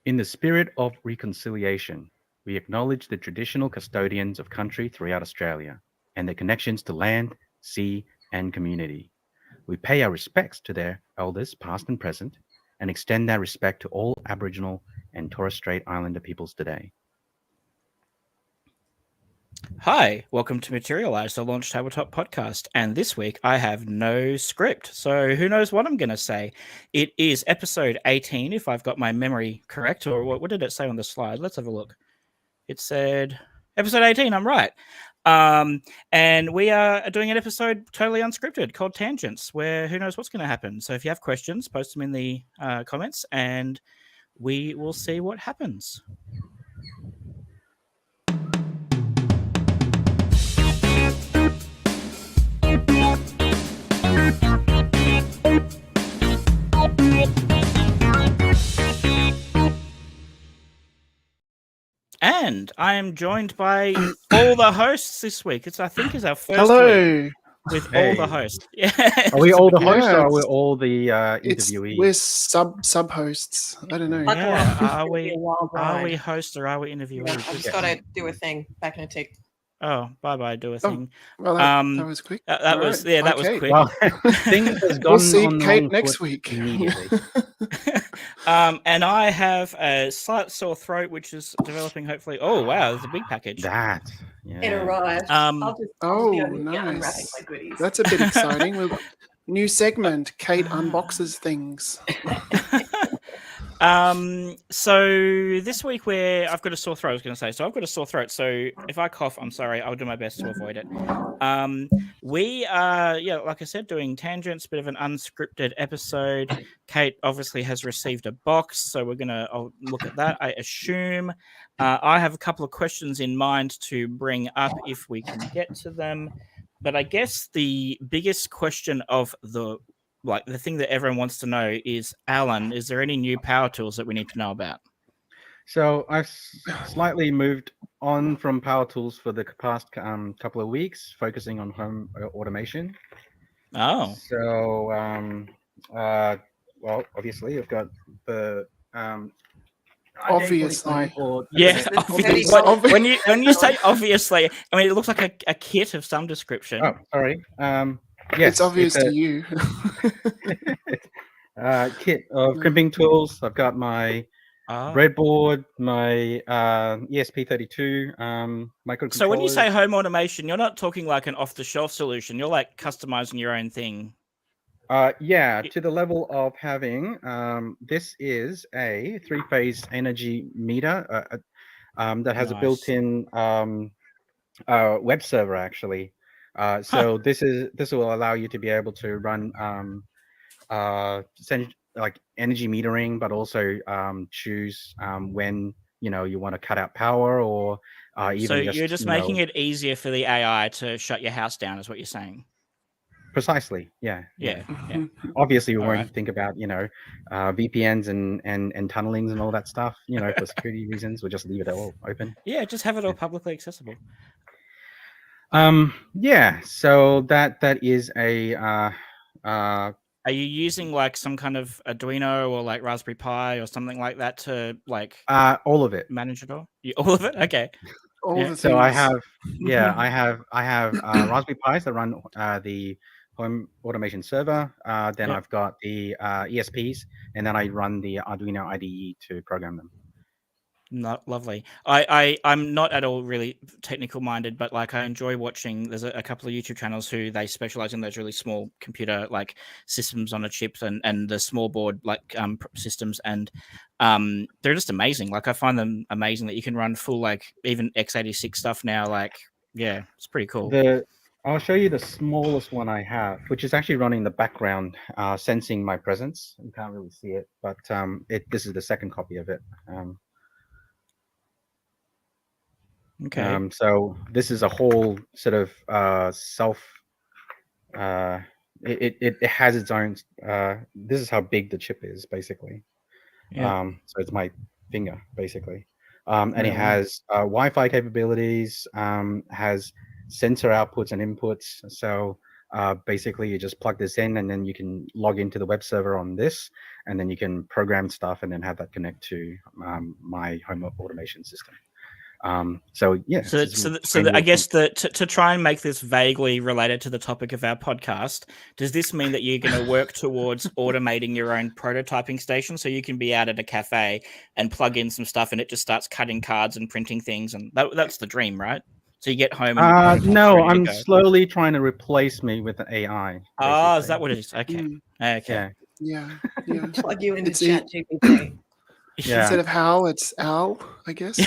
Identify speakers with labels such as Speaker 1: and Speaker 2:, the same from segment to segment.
Speaker 1: In the spirit of reconciliation, we acknowledge the traditional custodians of country throughout Australia and their connections to land, sea, and community. We pay our respects to their elders, past and present, and extend that respect to all Aboriginal and Torres Strait Islander peoples today.
Speaker 2: Hi, welcome to Materialise, the Launch Tabletop podcast. And this week I have no script, so who knows what I'm going to say. It is episode 18, if I've got my memory correct, or what did it say on the slide? Let's have a look. It said episode 18, I'm right. And we are doing an episode totally unscripted called Tangents, where who knows what's going to happen. So if you have questions, post them in the comments and we will see what happens. And I am joined by all the hosts this week. I think it's our first week with all the hosts. Yeah.
Speaker 1: Are we all the hosts or are we all the interviewees?
Speaker 3: We're sub hosts. I don't know.
Speaker 2: Yeah. Are we hosts or are we interviewees?
Speaker 4: Yeah, I just gotta do a thing. Back in a tick.
Speaker 2: Oh, bye. Do a thing.
Speaker 3: Well, that was quick.
Speaker 2: That was quick.
Speaker 1: Well, things has gone
Speaker 3: we'll see
Speaker 1: on
Speaker 3: Kate next week.
Speaker 1: Immediately.
Speaker 2: And I have a slight sore throat, which is developing. Hopefully. Oh wow, there's a big package.
Speaker 1: It
Speaker 4: arrived.
Speaker 3: Nice.
Speaker 4: Unwrapping my goodies.
Speaker 3: That's a bit exciting. New segment. Kate unboxes things.
Speaker 2: So this week I've got a sore throat, I was going to say. So I've got a sore throat. So if I cough, I'm sorry. I'll do my best to avoid it. We are, like I said, doing Tangents, bit of an unscripted episode. Kate obviously has received a box, so I'll look at that, I assume. I have a couple of questions in mind to bring up if we can get to them. But I guess the biggest question of the thing that everyone wants to know is, Alan, is there any new power tools that we need to know about?
Speaker 1: So I've slightly moved on from power tools for the past couple of weeks, focusing on home automation.
Speaker 2: Oh.
Speaker 1: So, obviously I've got the
Speaker 3: obviously.
Speaker 2: Yeah, obviously. When you say obviously, I mean it looks like a kit of some description.
Speaker 1: Oh, sorry. Yes,
Speaker 3: it's obvious to you.
Speaker 1: Kit of crimping tools. I've got my breadboard, my ESP32 microcontroller.
Speaker 2: So when you say home automation, you're not talking like an off-the-shelf solution. You're like customizing your own thing.
Speaker 1: Yeah, to the level of having this is a 3-phase energy meter that has a built-in web server actually. So this will allow you to be able to run like energy metering, but also choose when you want to cut out power or even.
Speaker 2: So you're just making it easier for the AI to shut your house down, is what you're saying?
Speaker 1: Precisely. Yeah. Obviously, we won't think about VPNs and tunnelings and all that stuff. For security reasons, we'll just leave it all open.
Speaker 2: Yeah, just have it all publicly accessible.
Speaker 1: Yeah, so that is a
Speaker 2: are you using like some kind of Arduino or like Raspberry Pi or something like that to like
Speaker 1: all of it,
Speaker 2: manage it all? All of it? Okay.
Speaker 1: So I have Raspberry Pis that run the home automation server. Then I've got the ESPs, and then I run the Arduino IDE to program them.
Speaker 2: Not lovely. I'm not at all really technical minded, but like I enjoy watching. There's a couple of YouTube channels who they specialize in those really small computer like systems on a chip and the small board like systems, and they're just amazing. Like I find them amazing that you can run full like even x86 stuff now. Like it's pretty cool.
Speaker 1: I'll show you the smallest one I have, which is actually running in the background, sensing my presence. You can't really see it, but this is the second copy of it.
Speaker 2: Okay.
Speaker 1: So this is a whole sort of self. It has its own. This is how big the chip is, basically. So it's my finger, basically, and it has Wi-Fi capabilities. Has sensor outputs and inputs. So basically you just plug this in, and then you can log into the web server on this, and then you can program stuff, and then have that connect to my home automation system. So yeah.
Speaker 2: I guess that to try and make this vaguely related to the topic of our podcast, does this mean that you're going to work towards automating your own prototyping station, so you can be out at a cafe and plug in some stuff, and it just starts cutting cards and printing things, and that's the dream, right? So you get home and
Speaker 1: no, I'm slowly trying to replace me with an AI.
Speaker 2: Oh, is that what it is? Okay. Okay.
Speaker 3: Yeah.
Speaker 4: Plug you into
Speaker 3: It's
Speaker 4: ChatGPT.
Speaker 1: Yeah.
Speaker 3: Instead of Hal, it's Al, I guess.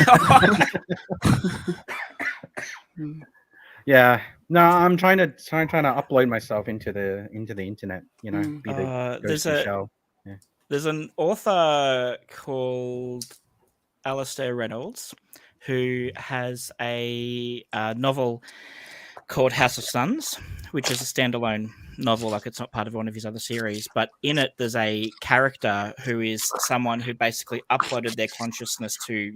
Speaker 1: Yeah. No, I'm trying to upload myself into the internet. You know, be the ghost in the shell. Yeah.
Speaker 2: There's an author called Alistair Reynolds who has a novel called House of Suns, which is a standalone novel, like it's not part of one of his other series, but in it there's a character who is someone who basically uploaded their consciousness to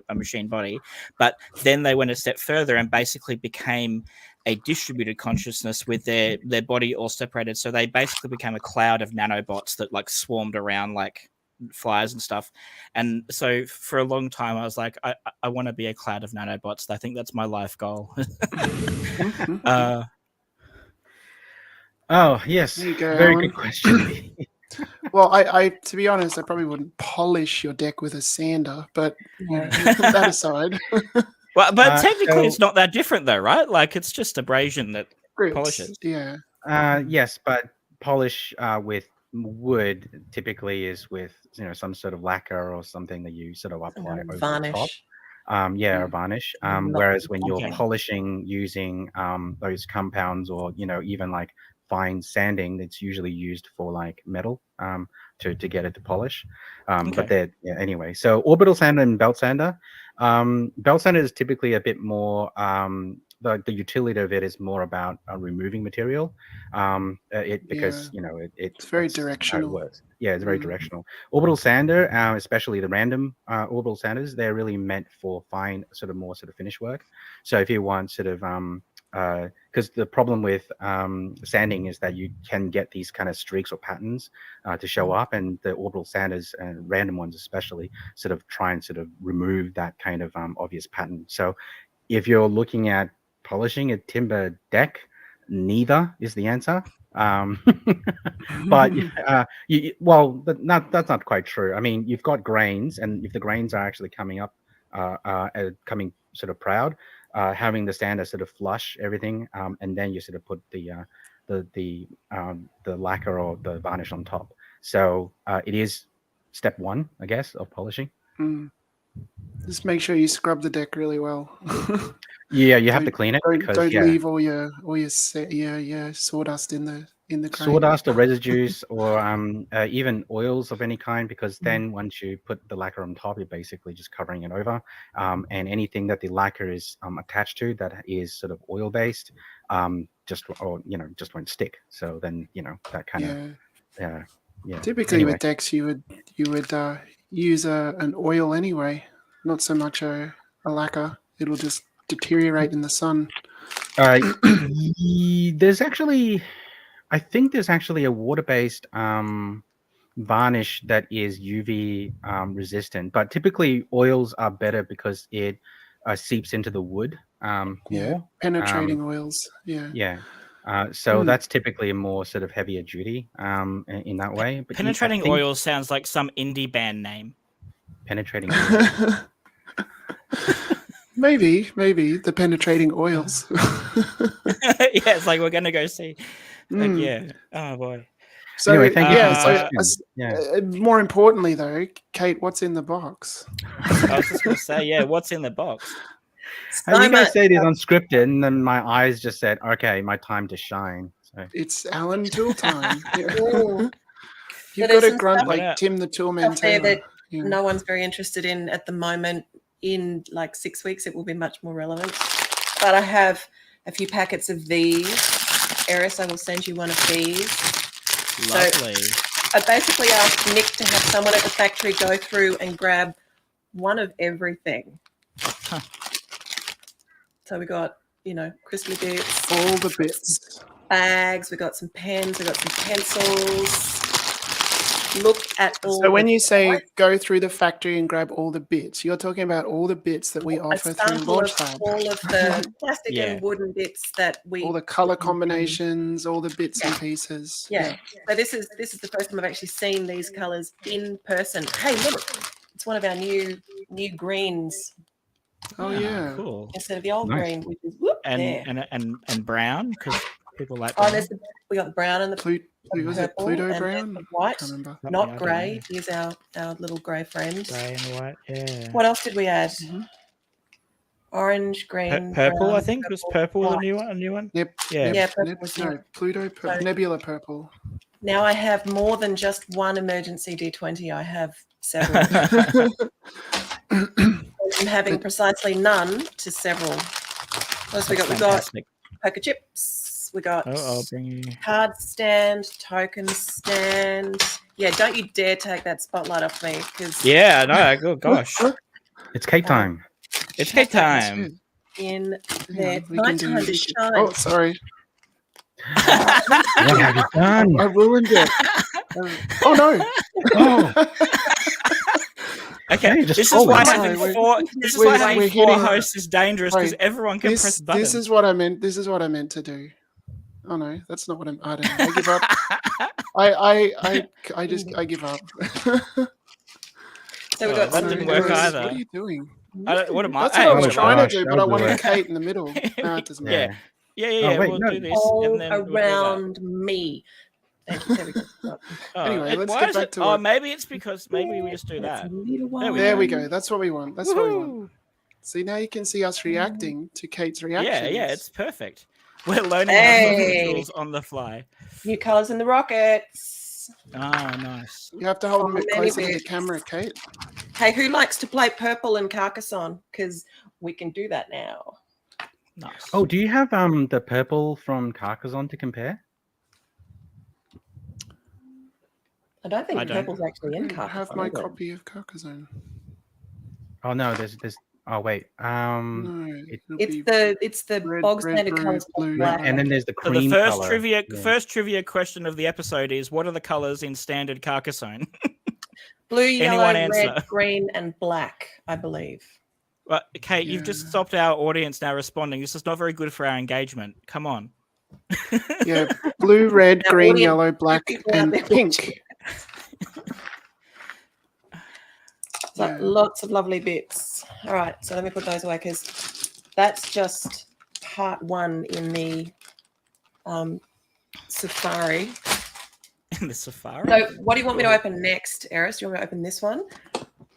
Speaker 2: a machine body, but then they went a step further and basically became a distributed consciousness with their body all separated. So they basically became a cloud of nanobots that like swarmed around like flies and stuff. And so for a long time I was like, I want to be a cloud of nanobots. I think that's my life goal.
Speaker 1: Oh yes,
Speaker 3: there you go,
Speaker 1: very
Speaker 3: Alan.
Speaker 1: good question.
Speaker 3: Well, I to be honest, I probably wouldn't polish your deck with a sander, but that aside.
Speaker 2: Well, but technically it's not that different though, right? Like it's just abrasion that polishes.
Speaker 3: Yeah.
Speaker 1: Yes, but polish with wood typically is with some sort of lacquer or something that you sort of apply over
Speaker 4: varnish.
Speaker 1: the top. Or varnish. Whereas when you're polishing using those compounds, or even like fine sanding, that's usually used for like metal to get it to polish. But anyway, so orbital sander and belt sander. Belt sander is typically a bit more the utility of it is more about removing material. Because it's
Speaker 3: very directional.
Speaker 1: How it works. Yeah, it's very directional. Orbital sander, especially the random orbital sanders, they're really meant for fine more finish work. So if you want because the problem with sanding is that you can get these kind of streaks or patterns to show up, and the orbital sanders and random ones especially try and remove that kind of obvious pattern. So if you're looking at polishing a timber deck, neither is the answer. But that's not quite true. I mean, you've got grains, and if the grains are actually coming up, coming proud, having the sander flush everything, and then you put the lacquer or the varnish on top. So it is step one, I guess, of polishing.
Speaker 3: Just make sure you scrub the deck really well.
Speaker 1: Yeah, you have to clean it.
Speaker 3: Don't leave all your sawdust in the grain.
Speaker 1: Sawdust or residues or even oils of any kind, because then once you put the lacquer on top, you're basically just covering it over, and anything that the lacquer is attached to that is oil based just won't stick. So then that kind of
Speaker 3: Typically with decks you would use an oil anyway, not so much a lacquer. It'll just deteriorate in the sun.
Speaker 1: I think there's actually a water-based varnish that is UV resistant, but typically oils are better because it seeps into the wood more.
Speaker 3: Penetrating oils.
Speaker 1: So that's typically a more heavier duty in that way. But
Speaker 2: penetrating oils sounds like some indie band name.
Speaker 1: Penetrating oils.
Speaker 3: Maybe the penetrating oils.
Speaker 2: It's like we're gonna go see. Oh boy.
Speaker 3: So
Speaker 1: anyway, thank you.
Speaker 3: More importantly, though, Kate, what's in the box?
Speaker 2: I was just gonna say, what's in the box?
Speaker 1: I think I said it's unscripted, and then my eyes just said, "Okay, my time to shine." So.
Speaker 3: It's Alan Tool time. You've got to grunt like Tim the Toolman Taylor.
Speaker 4: No one's very interested in at the moment. In like 6 weeks, it will be much more relevant. But I have a few packets of these. Eris, I will send you one of these.
Speaker 2: Lovely.
Speaker 4: So I basically asked Nick to have someone at the factory go through and grab one of everything. So we got, crispy bits.
Speaker 3: All the bits.
Speaker 4: bags, we got some pens, we got some pencils. Look at all.
Speaker 3: So when
Speaker 4: the
Speaker 3: you say
Speaker 4: parts.
Speaker 3: go through the factory and grab all the bits, you're talking about all the bits that we
Speaker 4: A
Speaker 3: offer through
Speaker 4: sample
Speaker 3: Launch
Speaker 4: of
Speaker 3: Tab.
Speaker 4: all of the plastic
Speaker 2: Yeah.
Speaker 4: and wooden bits that we
Speaker 3: All the color
Speaker 4: put in.
Speaker 3: combinations, all the bits and
Speaker 4: Yeah.
Speaker 3: pieces.
Speaker 4: Yeah. So this is the first time I've actually seen these colours in person. Hey, look, it's one of our new greens
Speaker 3: Oh yeah.
Speaker 2: Cool.
Speaker 4: instead of the old
Speaker 1: Nice.
Speaker 4: green, which is whoop there.
Speaker 2: And brown because people like
Speaker 4: Oh,
Speaker 2: brown.
Speaker 4: we got the brown and the
Speaker 3: Was it
Speaker 4: purple
Speaker 3: Pluto
Speaker 4: and there's
Speaker 3: brown?
Speaker 4: the
Speaker 3: I
Speaker 4: white,
Speaker 3: can't remember.
Speaker 2: Something, I
Speaker 4: not
Speaker 2: don't
Speaker 4: grey.
Speaker 2: know.
Speaker 4: Here's our little grey friend.
Speaker 2: Grey and white. Yeah.
Speaker 4: What else did we add?
Speaker 3: Mhm.
Speaker 4: Orange, green,
Speaker 2: Purple,
Speaker 4: brown,
Speaker 2: I think was purple
Speaker 4: white.
Speaker 2: a new one.
Speaker 3: Yep.
Speaker 2: Yeah.
Speaker 4: Yeah, purple was new.
Speaker 3: No, Pluto purple,
Speaker 4: So-
Speaker 3: Nebula purple.
Speaker 4: Now I have more than just one emergency D20. I have several. I'm having precisely none to several. What else we got? We got
Speaker 2: Fantastic.
Speaker 4: poker chips. We got
Speaker 2: I'll bring you.
Speaker 4: card stand, token stand. Yeah, don't you dare take that spotlight off me because
Speaker 2: Yeah, no, good gosh.
Speaker 1: It's cake time.
Speaker 2: It's cake time.
Speaker 4: in
Speaker 3: Hang
Speaker 4: there,
Speaker 3: on, we can do-
Speaker 4: nighttime to shine.
Speaker 3: Oh, sorry.
Speaker 1: What have you done?
Speaker 3: I ruined it. Oh no.
Speaker 1: Oh,
Speaker 2: Okay,
Speaker 1: Hey, just
Speaker 2: this is
Speaker 1: roll
Speaker 2: why
Speaker 1: it.
Speaker 2: having
Speaker 3: We're-
Speaker 2: four. This is
Speaker 3: we're-
Speaker 2: why having
Speaker 3: we're
Speaker 2: four
Speaker 3: hitting-
Speaker 2: hosts is dangerous because
Speaker 3: Right.
Speaker 2: everyone can press the button.
Speaker 3: This is what I meant. This is what I meant to do. Oh no, that's not what I don't know. I give up. I give up.
Speaker 4: So we
Speaker 2: Oh,
Speaker 4: got
Speaker 2: that
Speaker 4: some
Speaker 2: didn't work
Speaker 3: Chris,
Speaker 2: either.
Speaker 3: What are you doing?
Speaker 2: What am I?
Speaker 3: That's what I was
Speaker 1: Oh,
Speaker 3: trying
Speaker 1: gosh,
Speaker 3: to do, but
Speaker 1: that
Speaker 3: I
Speaker 1: would
Speaker 3: wanted
Speaker 1: work.
Speaker 3: Kate in the middle. No, it doesn't
Speaker 2: Yeah.
Speaker 3: matter.
Speaker 2: Yeah.
Speaker 1: wait,
Speaker 2: we'll
Speaker 1: no.
Speaker 2: do this
Speaker 4: all
Speaker 2: and then we'll do that.
Speaker 4: around me. Thank you. There we go.
Speaker 2: Oh,
Speaker 3: Anyway,
Speaker 2: and
Speaker 3: let's
Speaker 2: why
Speaker 3: get
Speaker 2: is
Speaker 3: back
Speaker 2: it-
Speaker 3: to
Speaker 2: Oh,
Speaker 3: what-
Speaker 2: maybe it's because maybe we just do
Speaker 4: That's
Speaker 2: that.
Speaker 4: a little
Speaker 2: There we
Speaker 3: There
Speaker 2: go.
Speaker 3: we go. That's what we want. That's what we want.
Speaker 2: Woohoo!
Speaker 3: See, now you can see us reacting to Kate's reactions.
Speaker 2: Yeah, it's perfect. We're learning
Speaker 4: Hey.
Speaker 2: our rules on the fly.
Speaker 4: New colours in the rockets.
Speaker 2: Ah, nice.
Speaker 3: You have to hold them a bit
Speaker 4: Many
Speaker 3: closer to the
Speaker 4: bits.
Speaker 3: camera, Kate.
Speaker 4: Hey, who likes to play purple and Carcassonne? Because we can do that now.
Speaker 2: Nice.
Speaker 1: Oh, do you have the purple from Carcassonne to compare?
Speaker 4: I don't think
Speaker 2: I don't.
Speaker 4: purple's actually in
Speaker 3: I
Speaker 4: Carcassonne.
Speaker 3: have my
Speaker 4: is it?
Speaker 3: copy of Carcassonne.
Speaker 1: Oh no, there's. Oh wait.
Speaker 3: No,
Speaker 1: it-
Speaker 4: It's the
Speaker 3: red,
Speaker 4: bog
Speaker 3: red,
Speaker 4: standard
Speaker 3: blue,
Speaker 4: colours.
Speaker 3: blue,
Speaker 4: black.
Speaker 1: and then there's the
Speaker 2: So
Speaker 1: cream
Speaker 2: the first
Speaker 1: color.
Speaker 2: trivia,
Speaker 1: Yeah.
Speaker 2: first trivia question of the episode is: what are the colors in standard Carcassonne?
Speaker 4: Blue, yellow,
Speaker 2: Anyone
Speaker 4: red,
Speaker 2: answer?
Speaker 4: green, and black, I believe.
Speaker 2: Well, Kate, you've just
Speaker 3: Yeah.
Speaker 2: stopped our audience now responding. This is not very good for our engagement. Come on.
Speaker 3: Yeah, blue, red,
Speaker 4: Now,
Speaker 3: green,
Speaker 4: audience,
Speaker 3: yellow, black,
Speaker 4: people out
Speaker 3: and
Speaker 4: there
Speaker 3: pink.
Speaker 4: So
Speaker 3: Yeah.
Speaker 4: lots of lovely bits. All right, so let me put those away because that's just part one in the safari.
Speaker 2: In the safari.
Speaker 4: So what do you want me to open next, Eris? Do you want me to open this one?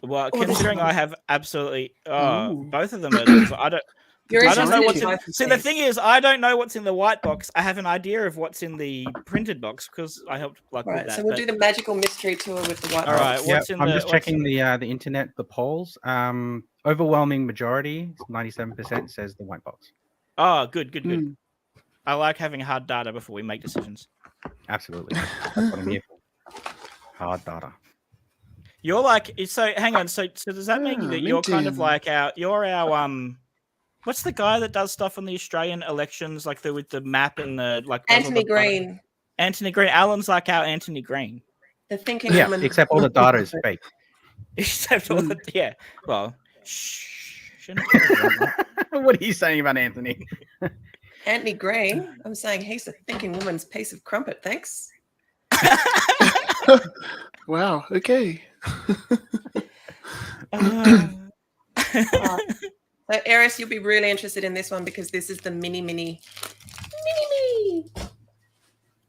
Speaker 2: Well,
Speaker 4: Oh, this
Speaker 2: considering
Speaker 4: one.
Speaker 2: I have absolutely
Speaker 3: Ooh.
Speaker 2: both of them are. I don't.
Speaker 4: You're
Speaker 2: I don't know
Speaker 4: interested
Speaker 2: what's
Speaker 4: in
Speaker 2: in.
Speaker 4: both of
Speaker 2: See, the
Speaker 4: these.
Speaker 2: thing is, I don't know what's in the white box. I have an idea of what's in the printed box because I helped
Speaker 4: All
Speaker 2: with
Speaker 4: right,
Speaker 2: that.
Speaker 4: so we'll
Speaker 2: but-
Speaker 4: do the magical mystery tour with the white
Speaker 2: All right,
Speaker 4: box.
Speaker 1: Yeah,
Speaker 2: what's in
Speaker 1: I'm
Speaker 2: the?
Speaker 1: just
Speaker 2: what's
Speaker 1: checking
Speaker 2: in-
Speaker 1: the internet, the polls. Overwhelming majority, 97% says the white box.
Speaker 2: Oh, good.
Speaker 3: Mm.
Speaker 2: I like having hard data before we make decisions.
Speaker 1: Absolutely, that's what I'm here for. Hard data.
Speaker 2: You're like so. Hang on. So does that mean
Speaker 3: Ah,
Speaker 2: that you're kind of
Speaker 3: LinkedIn.
Speaker 2: like our What's the guy that does stuff on the Australian elections, like with the map and the like? does all
Speaker 4: Anthony
Speaker 2: the data?
Speaker 4: Green,
Speaker 2: Anthony Green. Alan's like our Anthony Green.
Speaker 4: the thinking
Speaker 1: Yeah,
Speaker 4: woman.
Speaker 1: except all the data is fake.
Speaker 2: Except all the yeah. Well, shouldn't have told you that.
Speaker 1: What are you saying about Anthony?
Speaker 4: Anthony Green. I'm saying he's a thinking woman's piece of crumpet. Thanks.
Speaker 3: Wow. Okay.
Speaker 4: So Eris, you'll be really interested in this one because this is the mini.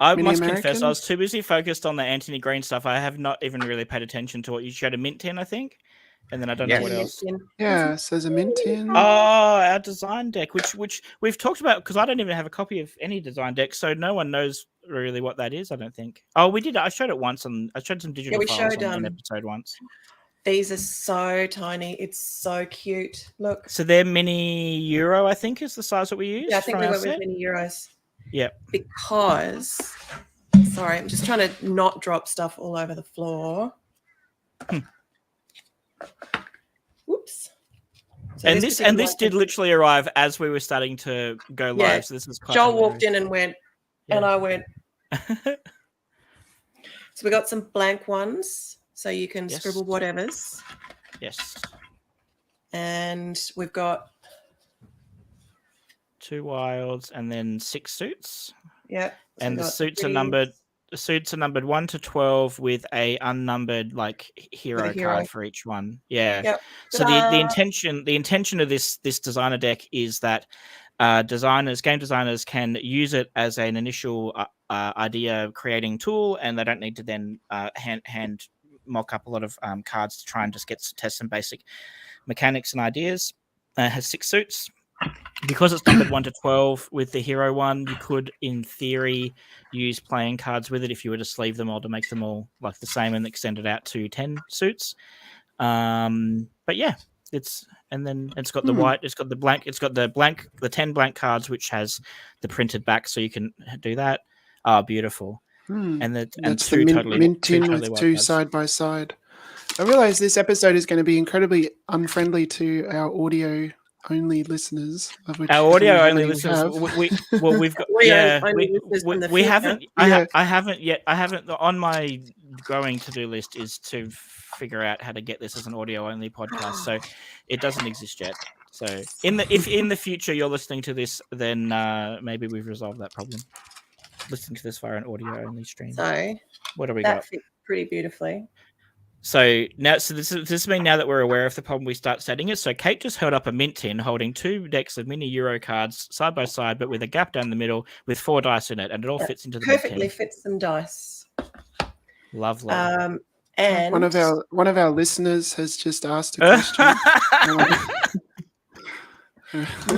Speaker 2: I
Speaker 3: Mini
Speaker 2: must confess, I
Speaker 3: American?
Speaker 2: was too busy focused on the Anthony Green stuff. I have not even really paid attention to what you showed a mint tin, I think, and then I don't know what else.
Speaker 3: Yeah, says a mint tin.
Speaker 2: Oh, our design deck, which we've talked about because I don't even have a copy of any design deck, so no one knows really what that is. I don't think. Oh, we did. I showed it once, and I showed some digital
Speaker 4: we
Speaker 2: files
Speaker 4: showed,
Speaker 2: on an episode once.
Speaker 4: These are so tiny. It's so cute. Look.
Speaker 2: So they're mini euro, I think, is the size that we use.
Speaker 4: Yeah, I think
Speaker 2: from
Speaker 4: we
Speaker 2: our
Speaker 4: went with
Speaker 2: set.
Speaker 4: mini euros.
Speaker 2: Yep.
Speaker 4: Because, sorry, I'm just trying to not drop stuff all over the floor. Whoops. So
Speaker 2: And this
Speaker 4: particular
Speaker 2: did literally arrive as we were starting to go live.
Speaker 4: Yeah,
Speaker 2: So this is quite
Speaker 4: Joel
Speaker 2: hilarious.
Speaker 4: walked in and went, And I went. So we got some blank ones, so you can scribble whatever's.
Speaker 2: Yes.
Speaker 4: And we've got
Speaker 2: 2 wilds and then 6 suits.
Speaker 4: Yeah. So
Speaker 2: and the suits are numbered. The suits are numbered 1 to 12 with a unnumbered like hero card for each one. Yeah.
Speaker 4: Yep.
Speaker 2: So the intention of this designer deck is that game designers can use it as an initial idea creating tool, and they don't need to then hand mock up a lot of cards to try and just test some basic mechanics and ideas. It has 6 suits. Because it's numbered 1 to 12 with the hero one, you could, in theory, use playing cards with it if you were to sleeve them all to make them all like the same and extend it out to 10 suits. But yeah, it's got the white, it's got the blank, the 10 blank cards which has the printed back, so you can do that. Oh, beautiful! And
Speaker 3: that's
Speaker 2: two
Speaker 3: the
Speaker 2: totally
Speaker 3: mint tin
Speaker 2: totally
Speaker 3: with
Speaker 2: wild
Speaker 3: 2
Speaker 2: cards.
Speaker 3: side by side. I realize this episode is going to be incredibly unfriendly to our audio only listeners, of which
Speaker 2: Our audio only
Speaker 3: we
Speaker 2: listeners.
Speaker 3: have.
Speaker 2: We've got we haven't. I haven't yet. I haven't on my growing to-do list is to figure out how to get this as an audio only podcast. So it doesn't exist yet. So if in the future you're listening to this, then maybe we've resolved that problem. Listening to this via an audio only stream.
Speaker 4: So
Speaker 2: what do we
Speaker 4: that
Speaker 2: got?
Speaker 4: fit pretty beautifully.
Speaker 2: So this means now that we're aware of the problem, we start setting it. So Kate just held up a mint tin holding 2 decks of mini Euro cards side by side, but with a gap down the middle with 4 dice in it, and it all fits into the
Speaker 4: perfectly
Speaker 2: mint tin.
Speaker 4: fits some dice.
Speaker 2: Lovely.
Speaker 4: And
Speaker 3: one of our listeners has just asked a question.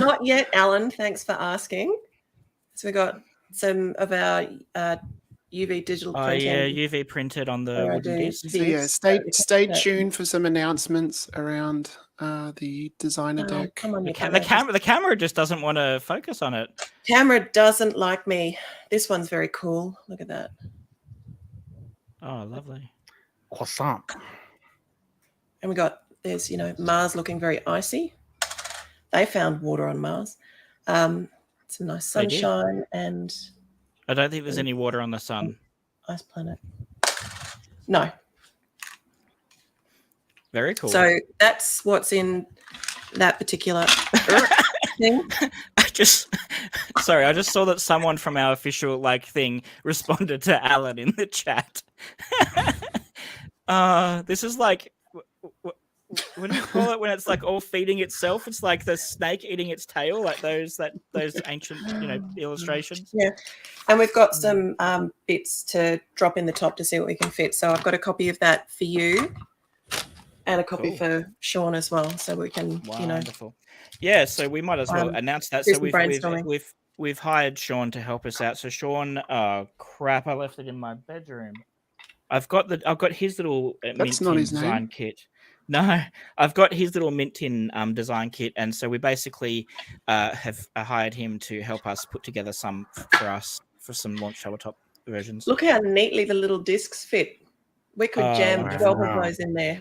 Speaker 4: Not yet, Alan. Thanks for asking. So we got some of our UV digital printing.
Speaker 2: Oh yeah, UV printed on the wooden disc.
Speaker 3: So yeah, stay tuned for some announcements around the designer deck.
Speaker 4: Come on,
Speaker 2: the camera just doesn't want to focus on it.
Speaker 4: Camera doesn't like me. This one's very cool. Look at that.
Speaker 2: Oh, lovely.
Speaker 1: Croissant.
Speaker 4: And we got there's Mars looking very icy. They found water on Mars. Some nice sunshine and.
Speaker 2: I don't think there's any water on the sun.
Speaker 4: Ice planet. No.
Speaker 2: Very cool.
Speaker 4: So that's what's in that particular thing.
Speaker 2: I just saw that someone from our official thing responded to Alan in the chat. This is like what do you call it when it's all feeding itself? It's like the snake eating its tail, like those ancient illustrations.
Speaker 4: Yeah, and we've got some bits to drop in the top to see what we can fit. So I've got a copy of that for you, and a copy for Sean as well, so we can
Speaker 2: Wonderful. Yeah, so we might as well announce that. So we've hired Sean to help us out. So Sean, oh crap, I left it in my bedroom. I've got his little
Speaker 3: That's not his
Speaker 2: design
Speaker 3: name.
Speaker 2: kit. No, I've got his little mint tin design kit, and so we basically have hired him to help us put together some for us for some Launch Tabletop versions.
Speaker 4: Look how neatly the little discs fit. We could jam 12 of those in there.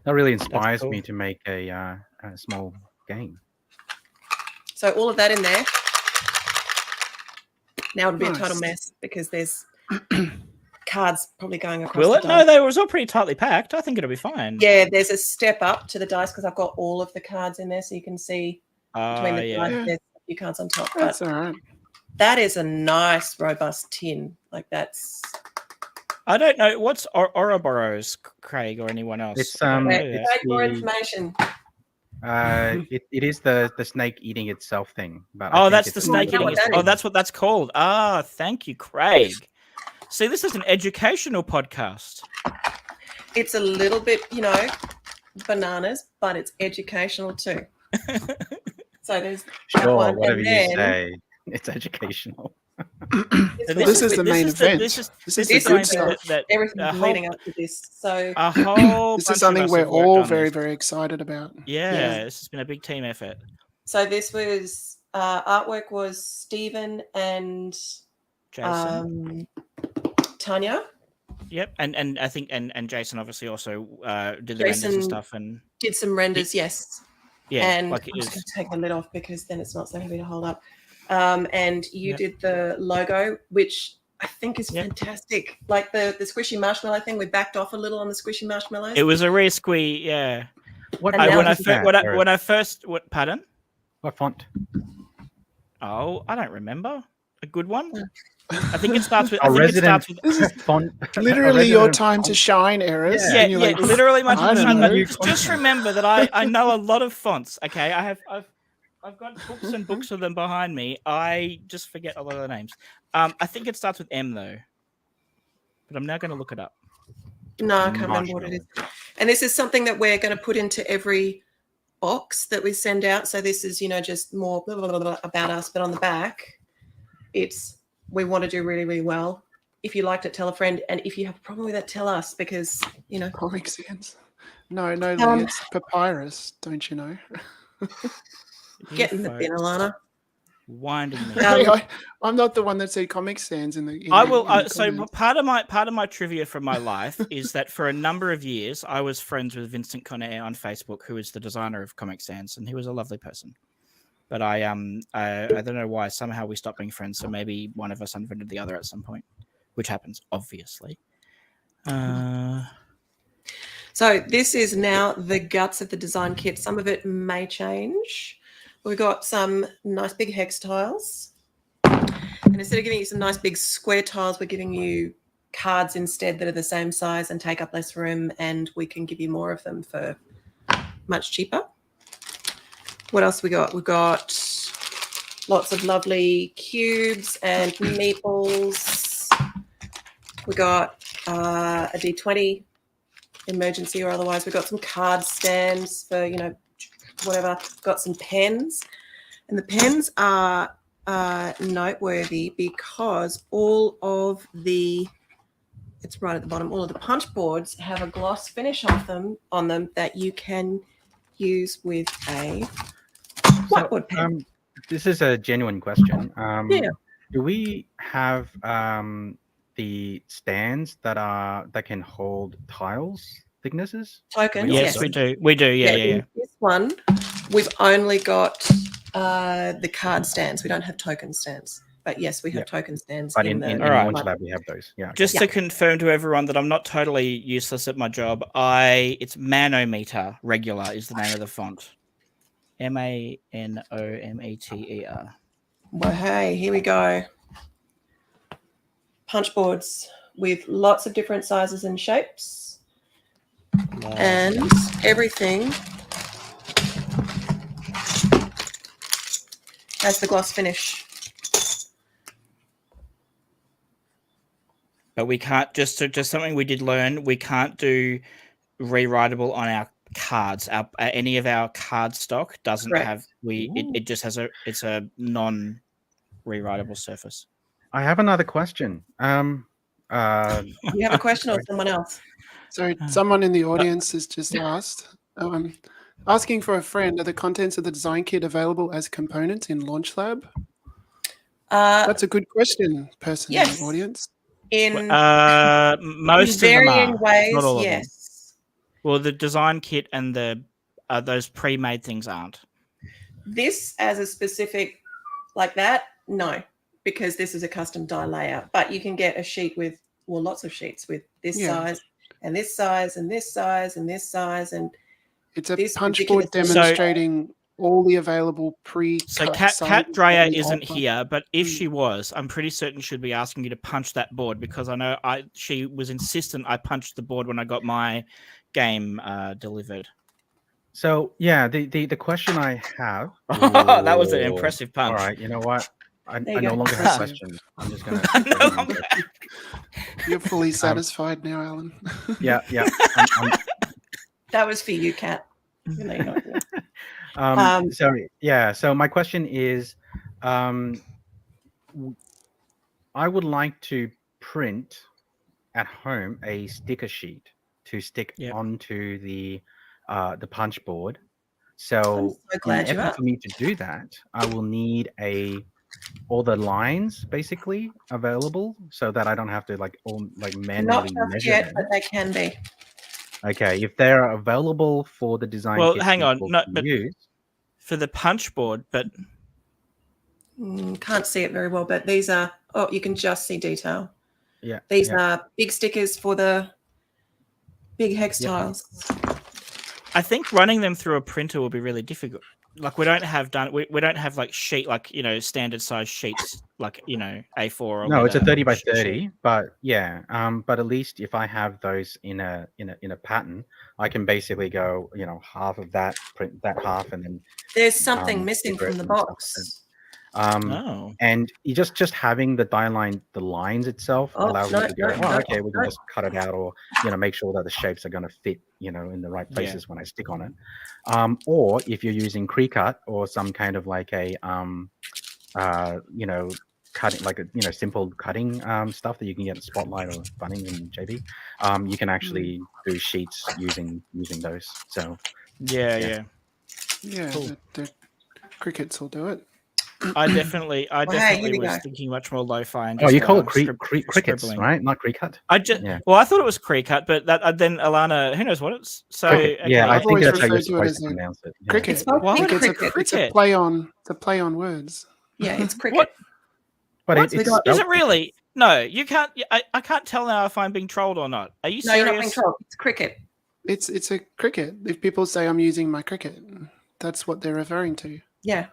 Speaker 1: That really inspires me to make a small game.
Speaker 4: So all of that in there. Now it'll be a total mess because there's cards probably going across.
Speaker 2: Will
Speaker 4: the
Speaker 2: it?
Speaker 4: dice.
Speaker 2: No, they was all pretty tightly packed. I think it'll be fine.
Speaker 4: Yeah, there's a step up to the dice because I've got all of the cards in there, so you can see between the dice. There's a few cards on top.
Speaker 3: That's all right.
Speaker 4: That is a nice, robust tin. That's.
Speaker 2: I don't know what's Ouroboros, Craig, or anyone else.
Speaker 1: It's
Speaker 4: more information.
Speaker 1: It is the snake eating itself thing. But
Speaker 2: that's the snake eating itself. Oh, that's what that's called. Ah, thank you, Craig. See, this is an educational podcast.
Speaker 4: It's a little bit, bananas, but it's educational too. So there's that one.
Speaker 1: Whatever you say, it's educational.
Speaker 3: This is the main event.
Speaker 2: This is
Speaker 3: the
Speaker 2: that
Speaker 4: everything's leading up to this. So
Speaker 2: a whole
Speaker 3: this is something we're all very, very excited about.
Speaker 2: Yeah, this has been a big team effort.
Speaker 4: So this was artwork was Stephen and
Speaker 2: Jason.
Speaker 4: Tanya.
Speaker 2: Yep, and I think and Jason obviously also did the renders and stuff and
Speaker 4: did some renders, yes.
Speaker 2: Yeah,
Speaker 4: and
Speaker 2: like it
Speaker 4: I'm just going to take the lid off because then it's not so heavy to hold up. and you did the logo, which I think is
Speaker 2: Yep.
Speaker 4: fantastic. Like the squishy marshmallow thing, we backed off a little on the squishy marshmallows.
Speaker 2: It was a rare squee, yeah.
Speaker 1: What,
Speaker 4: And
Speaker 2: I,
Speaker 4: now
Speaker 2: when, I
Speaker 4: it's
Speaker 1: is
Speaker 2: fir-
Speaker 1: that,
Speaker 2: when, I,
Speaker 1: Eris?
Speaker 2: when I first, what, pardon?
Speaker 1: What font?
Speaker 2: Oh, I don't remember. A good one? I think it starts with.
Speaker 1: A
Speaker 2: I think it
Speaker 1: resident
Speaker 2: starts with.
Speaker 3: This is
Speaker 1: font.
Speaker 3: literally your
Speaker 1: resident
Speaker 3: time to
Speaker 1: font.
Speaker 3: shine, Eris.
Speaker 1: Yeah.
Speaker 2: Yeah,
Speaker 3: And you're
Speaker 2: yeah,
Speaker 3: like,
Speaker 2: literally my
Speaker 3: I don't know.
Speaker 2: Just remember that I know a lot of fonts. Okay, I've got books and books of them behind me. I just forget a lot of the names. I think it starts with M though, but I'm now going to look it up.
Speaker 4: No, I can't remember what it is. And this is something that we're going to put into every box that we send out. So this is, just more blah, blah, blah, blah about us, but on the back, we want to do really, really well. If you liked it, tell a friend, and if you have a problem with it, tell us, because
Speaker 3: Comic Sans. No, Lee, it's papyrus, don't you know?
Speaker 4: get in the bin, Alannah.
Speaker 2: Winding me.
Speaker 3: Hey, I'm not the one that said Comic Sans in the.
Speaker 2: I will.
Speaker 3: in the
Speaker 2: So
Speaker 3: comments.
Speaker 2: part of my trivia from my life is that for a number of years I was friends with Vincent Conner on Facebook, who is the designer of Comic Sans, and he was a lovely person. But I don't know why. Somehow we stopped being friends. So maybe one of us unfriended the other at some point, which happens obviously.
Speaker 4: So this is now the guts of the design kit. Some of it may change. We've got some nice big hex tiles. And instead of giving you some nice big square tiles, we're giving you cards instead that are the same size and take up less room, and we can give you more of them for much cheaper. What else we got? We've got lots of lovely cubes and meeples. We got a D20 emergency or otherwise. We've got some card stands for, whatever. Got some pens. And the pens are noteworthy because all of the punch boards have a gloss finish on them that you can use with a whiteboard pen.
Speaker 1: This is a genuine question.
Speaker 4: Yeah.
Speaker 1: Do we have the stands that can hold tiles thicknesses?
Speaker 4: Tokens?
Speaker 2: Yes, we do. We do. Yeah.
Speaker 4: In this one, we've only got the card stands. We don't have token stands. But yes, we have token stands.
Speaker 1: But in
Speaker 2: All right.
Speaker 1: Launch Lab, we have those. Yeah. Okay.
Speaker 2: Just to confirm to everyone that I'm not totally useless at my job, it's Manometer regular is the name of the font. Manometer.
Speaker 4: Well, hey, here we go. Punch boards with lots of different sizes and shapes. And everything has the gloss finish.
Speaker 2: But we can't just something we did learn. We can't do rewritable on our cards. Any of our card stock doesn't have it just has it's a non rewritable surface.
Speaker 1: I have another question.
Speaker 4: You have a question or someone else?
Speaker 3: So someone in the audience has just asked, asking for a friend, are the contents of the design kit available as components in Launch Lab? That's a good question, person in the audience.
Speaker 4: In
Speaker 2: most
Speaker 4: in
Speaker 2: of them
Speaker 4: varying
Speaker 2: are.
Speaker 4: ways,
Speaker 2: Not all of them.
Speaker 4: yes.
Speaker 2: Well, the design kit and those pre-made things aren't.
Speaker 4: This as a specific like that, no, because this is a custom die layout. But you can get a sheet with, lots of sheets with this size and this size and this size and this size, and
Speaker 3: it's a
Speaker 4: this
Speaker 3: punch board
Speaker 4: particular-
Speaker 3: demonstrating all the available
Speaker 2: So Kat Dreyer isn't here, but if she was, I'm pretty certain she'd be asking you to punch that board, because I know she was insistent I punched the board when I got my game delivered.
Speaker 1: So yeah, the question I have.
Speaker 2: That was an impressive punch.
Speaker 1: All right, you know what? I
Speaker 4: you
Speaker 1: no
Speaker 4: go.
Speaker 1: longer have questions. I'm just gonna.
Speaker 2: No longer.
Speaker 3: You're fully satisfied now, Alan.
Speaker 1: Yeah.
Speaker 4: That was for you, Kat. You know, you're not here.
Speaker 1: So my question is, I would like to print at home a sticker sheet to stick onto the punch board. So,
Speaker 4: I'm so glad
Speaker 1: in
Speaker 4: you
Speaker 1: effort
Speaker 4: are.
Speaker 1: for me to do that, I will need all the lines basically available, so that I don't have to manually
Speaker 4: Not just
Speaker 1: measure
Speaker 4: yet,
Speaker 1: them.
Speaker 4: but they can be.
Speaker 1: Okay, if they're available for the design.
Speaker 2: Well,
Speaker 1: kit
Speaker 2: hang on,
Speaker 1: people
Speaker 2: no,
Speaker 1: to
Speaker 2: but
Speaker 1: use,
Speaker 2: for the punch board, but
Speaker 4: Can't see it very well, but these are, you can just see detail.
Speaker 1: Yeah.
Speaker 4: These are big stickers for the big hex tiles.
Speaker 2: I think running them through a printer will be really difficult. Like we don't have like sheet, like, standard size sheets, like, A4 or
Speaker 1: No, it's a 30 by
Speaker 2: sheet.
Speaker 1: 30, but yeah. But at least if I have those in a pattern, I can basically go, half of that, print that half, and then
Speaker 4: There's something missing from the box.
Speaker 1: And you just having the die line, the lines itself allows you to go, okay, we can just cut it out, or make sure that the shapes are going to fit, in the right places when I stick on it. Or if you're using Cricut or some kind of like a cutting, like a simple cutting stuff that you can get at Spotlight or Bunnings and JB, you can actually do sheets using those. So
Speaker 3: yeah,
Speaker 2: cool.
Speaker 3: the Crickets will do it.
Speaker 2: I definitely was thinking much more lo-fi. And
Speaker 1: you call it crickets, right? Not Cricut.
Speaker 2: I thought it was Cricut, but then Alannah, who knows what it's. So
Speaker 1: yeah, I think that's how you're
Speaker 3: referred to it
Speaker 1: supposed to pronounce it. Yeah.
Speaker 3: Cricket. It's a play on words.
Speaker 4: Yeah, it's cricket.
Speaker 2: What?
Speaker 1: But
Speaker 2: is it really? No, you can't. I can't tell now if I'm being trolled or not. Are you serious?
Speaker 4: No, you're not being trolled. It's cricket.
Speaker 3: It's a cricket. If people say I'm using my cricket, that's what they're referring to.
Speaker 4: Yeah.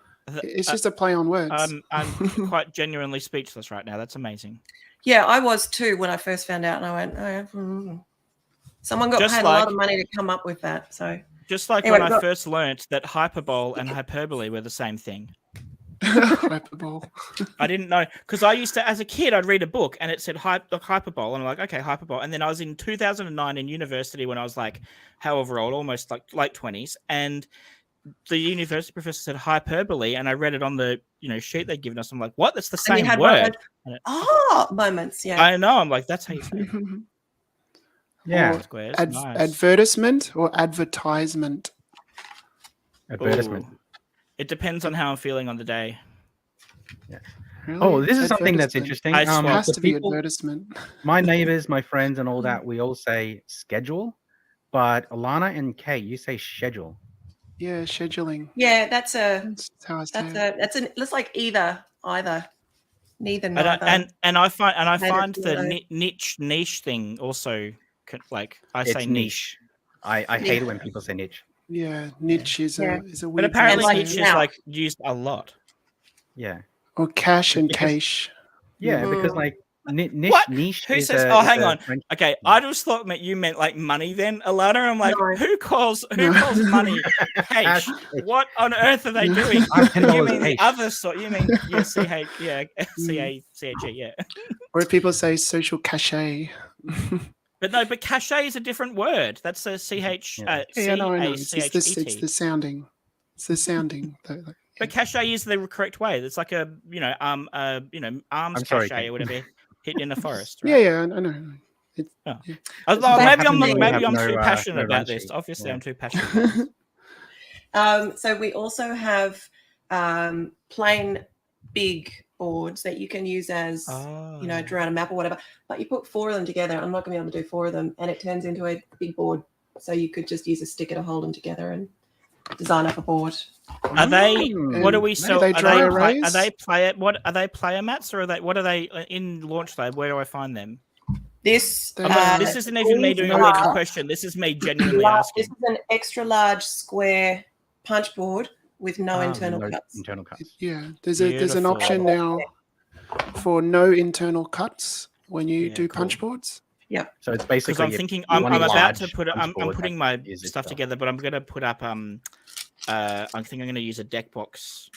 Speaker 3: It's just a play on words.
Speaker 2: I'm quite genuinely speechless right now. That's amazing.
Speaker 4: Yeah, I was too when I first found out, and I went, someone got paid a lot of money to come up with that. So
Speaker 2: just like when I first learnt that hyperbole and hyperbole were the same thing.
Speaker 3: Hyperbole.
Speaker 2: I didn't know, because I used to, as a kid, I'd read a book and it said hyperbole, and I'm like, okay, hyperbole. And then I was in 2009 in university when I was like, however old, almost like late 20s, and the university professor said hyperbole, and I read it on the sheet they'd given us. I'm like, what? That's the same word.
Speaker 4: Moments. Yeah,
Speaker 2: I know. I'm like, that's how you say it.
Speaker 1: Yeah.
Speaker 3: Advertisement or advertisement.
Speaker 1: Advertisement.
Speaker 2: Ooh. It depends on how I'm feeling on the day.
Speaker 1: Yeah. Really? This is something that's interesting.
Speaker 3: It has to be advertisement.
Speaker 1: My neighbors, my friends, and all that, we all say schedule, but Alannah and Kate, you say schedule.
Speaker 3: Yeah, scheduling.
Speaker 4: Yeah, that's
Speaker 3: how I say it.
Speaker 4: It's like either, neither.
Speaker 2: And I find the niche thing also, like I say niche.
Speaker 1: I hate it when people say niche.
Speaker 3: Yeah, niche is a weird.
Speaker 2: But apparently niche is like used a lot.
Speaker 1: Yeah.
Speaker 3: Or cash and cache.
Speaker 1: Yeah, because like niche.
Speaker 2: Who says? Hang on. Okay, I just thought you meant like money. Then Alannah, I'm like, who calls money cash? What on earth are they doing? You mean the other sort? You mean CACHE? Yeah.
Speaker 3: Or if people say social cachet.
Speaker 2: But no, but cachet is a different word. That's a CH.
Speaker 3: No. It's the sounding. It's the sounding.
Speaker 2: But cachet is the correct way. It's like a arms cachet or whatever hidden in the forest. Right?
Speaker 3: Yeah, I know.
Speaker 2: Maybe I'm too passionate about this. Obviously, I'm too passionate.
Speaker 4: So we also have plain big boards that you can use as draw out a map or whatever, but you put 4 of them together. I'm not going to be able to do 4 of them, and it turns into a big board. So you could just use a sticker to hold them together and design up a board.
Speaker 2: Are they? What do we sell? Are they player mats, or what are they in Launch Lab? Where do I find them?
Speaker 4: This
Speaker 2: isn't even me doing a leading question. This is me genuinely asking.
Speaker 4: This is an extra large square punch board with no internal cuts.
Speaker 3: Yeah, there's an option now for no internal cuts when you do punch boards.
Speaker 4: Yeah.
Speaker 1: So it's basically.
Speaker 2: Because I'm thinking I'm about to put. I'm putting my stuff together, but I'm going to put up. I think I'm going to use the deck box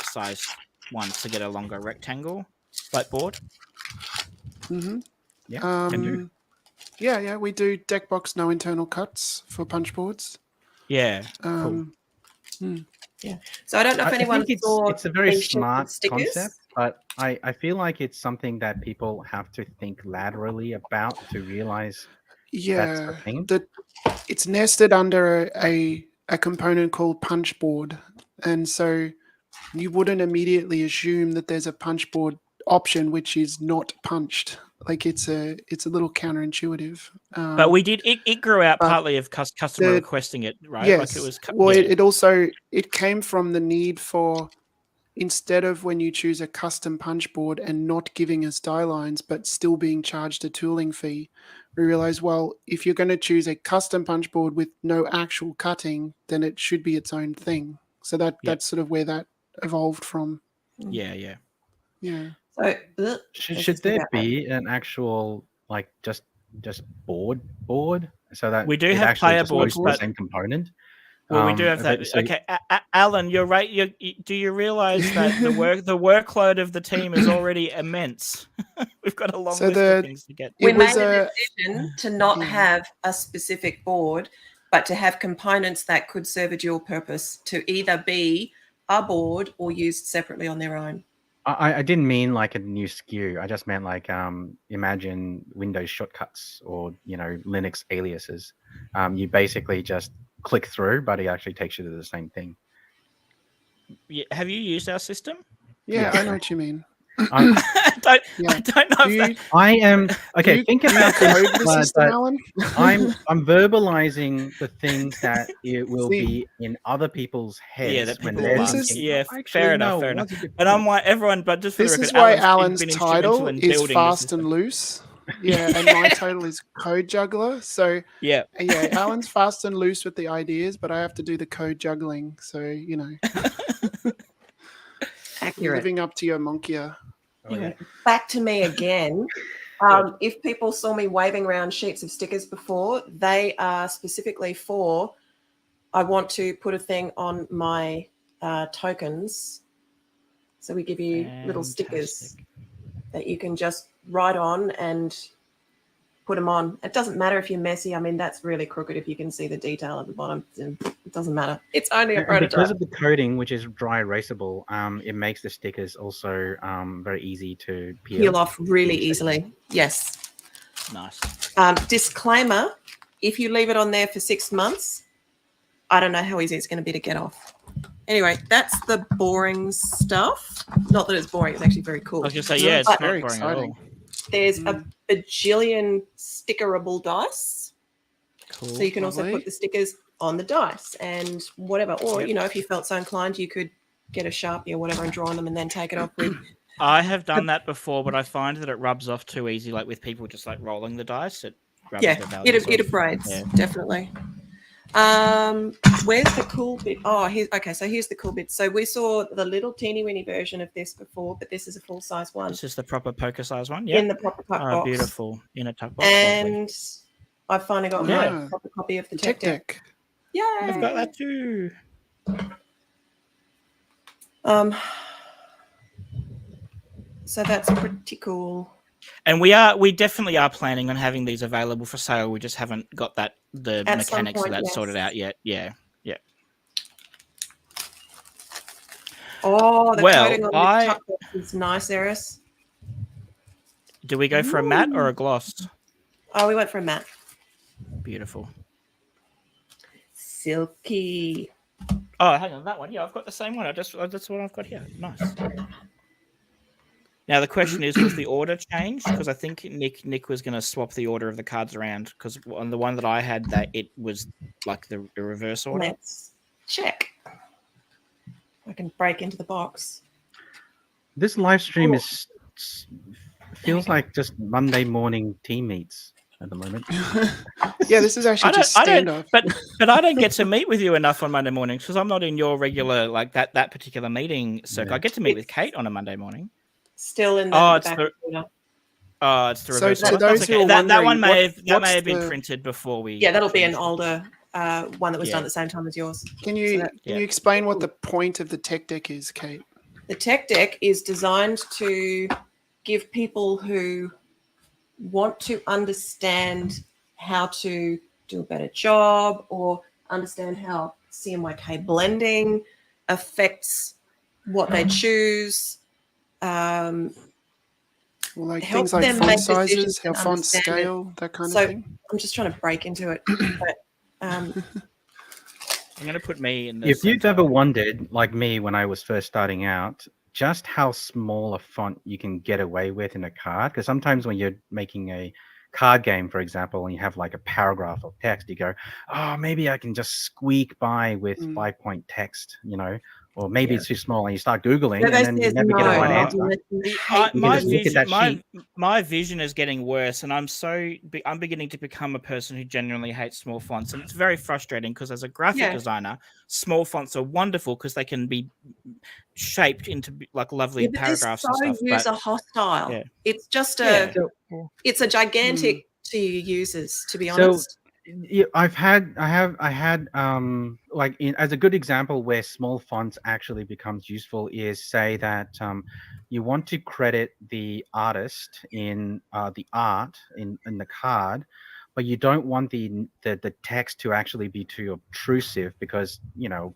Speaker 2: size one to get a longer rectangle like board.
Speaker 3: Mm-hmm.
Speaker 2: Yeah.
Speaker 3: Yeah. We do deck box, no internal cuts for punch boards.
Speaker 2: Yeah. Cool.
Speaker 4: Yeah. So I don't know if anyone saw.
Speaker 1: It's a very smart concept, but I feel like it's something that people have to think laterally about to realize. That's the thing.
Speaker 3: It's nested under a component called punch board, and so you wouldn't immediately assume that there's a punch board option which is not punched. Like it's a little counterintuitive.
Speaker 2: But we did it grew out partly of customer requesting it, right?
Speaker 3: Yes.
Speaker 2: Like it was.
Speaker 3: It came from the need for instead of when you choose a custom punch board and not giving us die lines, but still being charged a tooling fee, we realized, well, if you're going to choose a custom punch board with no actual cutting, then it should be its own thing. So that's sort of where that evolved from.
Speaker 2: Yeah.
Speaker 3: Yeah.
Speaker 4: So
Speaker 1: Should there be an actual like just board so that
Speaker 2: We do
Speaker 1: it
Speaker 2: have
Speaker 1: actually
Speaker 2: player
Speaker 1: just
Speaker 2: boards,
Speaker 1: goes to the
Speaker 2: but
Speaker 1: same component?
Speaker 2: well, we do have that.
Speaker 1: So
Speaker 2: Okay, Alan, you're right. Do you realize that the workload of the team is already immense? We've got a long list of things to get.
Speaker 4: we
Speaker 3: It
Speaker 4: made
Speaker 3: was
Speaker 4: the decision to not
Speaker 3: yeah.
Speaker 4: have a specific board, but to have components that could serve a dual purpose to either be a board or used separately on their own.
Speaker 1: I didn't mean like a new SKU. I just meant like imagine Windows shortcuts or Linux aliases. You basically just click through, but it actually takes you to the same thing.
Speaker 2: Yeah, have you used our system?
Speaker 3: Yeah, I know what you mean.
Speaker 2: I don't know if that...
Speaker 1: I am okay. Think about
Speaker 3: code
Speaker 1: this,
Speaker 3: the system, Alan?
Speaker 1: I'm verbalizing the things that it will be in other people's heads.
Speaker 2: Yeah, that
Speaker 1: when
Speaker 2: people
Speaker 1: they're
Speaker 2: will
Speaker 1: thinking,
Speaker 2: yeah,
Speaker 1: actually,
Speaker 2: fair enough,
Speaker 1: no,
Speaker 2: fair enough.
Speaker 1: what's a good
Speaker 2: And
Speaker 1: point?
Speaker 2: I'm like everyone, but just for
Speaker 3: This
Speaker 2: the record,
Speaker 3: is why
Speaker 2: Alan's
Speaker 3: Alan's
Speaker 2: been instrumental
Speaker 3: title
Speaker 2: in
Speaker 3: is
Speaker 2: building
Speaker 3: fast
Speaker 2: this
Speaker 3: and
Speaker 2: system.
Speaker 3: loose. Yeah, and my title is code juggler. So
Speaker 2: yeah,
Speaker 3: Alan's fast and loose with the ideas, but I have to do the code juggling. So
Speaker 4: Accurate.
Speaker 3: living up to your monkia.
Speaker 4: Anyway, back to me again. If people saw me waving around sheets of stickers before, they are specifically for I want to put a thing on my tokens. So we give you little stickers that you can just write on and put them on. It doesn't matter if you're messy. I mean, that's really crooked if you can see the detail at the bottom. It doesn't matter. It's only a prototype.
Speaker 1: Because of the coding, which is dry erasable, it makes the stickers also very easy to
Speaker 4: peel off really easily. Yes.
Speaker 2: Nice.
Speaker 4: Disclaimer, if you leave it on there for 6 months, I don't know how easy it's going to be to get off. Anyway, that's the boring stuff. Not that it's boring. It's actually very cool.
Speaker 2: I was going to say, yeah, it's not
Speaker 3: very
Speaker 2: boring
Speaker 3: exciting.
Speaker 2: at all.
Speaker 4: There's a bajillion stickerable dice.
Speaker 2: Cool.
Speaker 4: So you can also put the stickers on the dice and whatever. Or, if you felt so inclined, you could get a Sharpie or whatever and draw on them and then take it off with.
Speaker 2: I have done that before, but I find that it rubs off too easy, like with people just like rolling the dice. It rubs their value
Speaker 4: it abrades, definitely. Where's the cool bit? Oh, so here's the cool bit. So we saw the little teeny weeny version of this before, but this is a full size one.
Speaker 2: This is the proper poker size one, yeah.
Speaker 4: In the proper tuck box.
Speaker 2: Beautiful. In a tuck box.
Speaker 4: And I've finally got my proper copy of the tech deck. Yay!
Speaker 2: I've got that too.
Speaker 4: So that's pretty cool.
Speaker 2: And we definitely are planning on having these available for sale. We just haven't got the mechanics of that sorted out yet. Yeah.
Speaker 4: Oh, the coating on the tuck box is nice, Eris.
Speaker 2: Do we go for a matte or a gloss?
Speaker 4: Oh, we went for a matte.
Speaker 2: Beautiful.
Speaker 4: Silky.
Speaker 2: Oh, hang on, that one. Yeah, I've got the same one. That's what I've got here. Nice. Now the question is, was the order changed? Because I think Nick was going to swap the order of the cards around. Because on the one that I had, that it was like the reverse order.
Speaker 4: Let's check. I can break into the box.
Speaker 1: This live stream feels like just Monday morning team meets at the moment.
Speaker 3: Yeah, this is actually just standoff.
Speaker 2: But I don't get to meet with you enough on Monday mornings because I'm not in your regular that particular meeting circle. I get to meet with Kate on a Monday morning.
Speaker 4: Still in the back.
Speaker 2: It's the reverse.
Speaker 3: So to those who are wondering,
Speaker 2: that one may have been printed before we.
Speaker 4: Yeah, that'll be an older one that was done at the same time as yours.
Speaker 3: Can you explain what the point of the tech deck is, Kate?
Speaker 4: The tech deck is designed to give people who want to understand how to do a better job or understand how CMYK blending affects what they choose.
Speaker 3: Like things like font sizes, how fonts scale, that kind of thing.
Speaker 4: I'm just trying to break into it. But,
Speaker 2: I'm going to put me in this.
Speaker 1: If you've ever wondered, like me when I was first starting out, just how small a font you can get away with in a card, because sometimes when you're making a card game, for example, and you have like a paragraph of text, you go, oh, maybe I can just squeak by with 5-point text, or maybe it's too small, and you start Googling,
Speaker 4: Survey
Speaker 1: and then you
Speaker 4: says
Speaker 1: never get a
Speaker 4: no.
Speaker 1: right
Speaker 2: Oh,
Speaker 1: answer.
Speaker 4: You hate
Speaker 1: You can just look at that sheet.
Speaker 2: my vision is getting worse, and I'm beginning to become a person who genuinely hates small fonts, and it's very frustrating because as a graphic designer, small fonts are wonderful because they can be shaped into like lovely
Speaker 4: but
Speaker 2: paragraphs
Speaker 4: they're
Speaker 2: and
Speaker 4: so
Speaker 2: stuff.
Speaker 4: user hostile.
Speaker 2: Yeah.
Speaker 4: It's just
Speaker 2: So-
Speaker 4: it's a gigantic to your users, to be
Speaker 1: So-
Speaker 4: honest.
Speaker 1: Yeah, I had like as a good example where small fonts actually becomes useful is say that you want to credit the artist in the art in the card, but you don't want the text to actually be too obtrusive because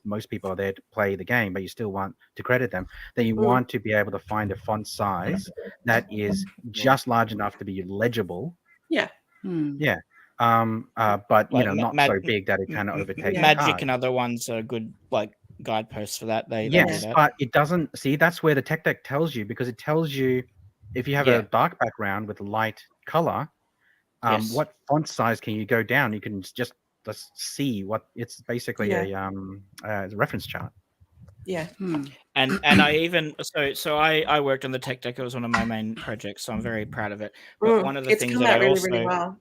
Speaker 1: most people are there to play the game, but you still want to credit them. Then you want to be able to find a font size that is just large enough to be legible.
Speaker 4: Yeah.
Speaker 1: Yeah. But
Speaker 2: Like
Speaker 1: not so big that it kind of overtakes the
Speaker 2: Magic
Speaker 1: card.
Speaker 2: and other ones are good like guideposts for that. They do
Speaker 1: Yes,
Speaker 2: that.
Speaker 1: but it doesn't. See, that's where the tech deck tells you, because it tells you if you have a dark background with light color, what font size can you go down? You can just see what it's basically a reference chart.
Speaker 4: Yeah.
Speaker 2: And I even so I worked on the tech deck. It was one of my main projects, so I'm very proud of it. But one of the things that
Speaker 4: really well.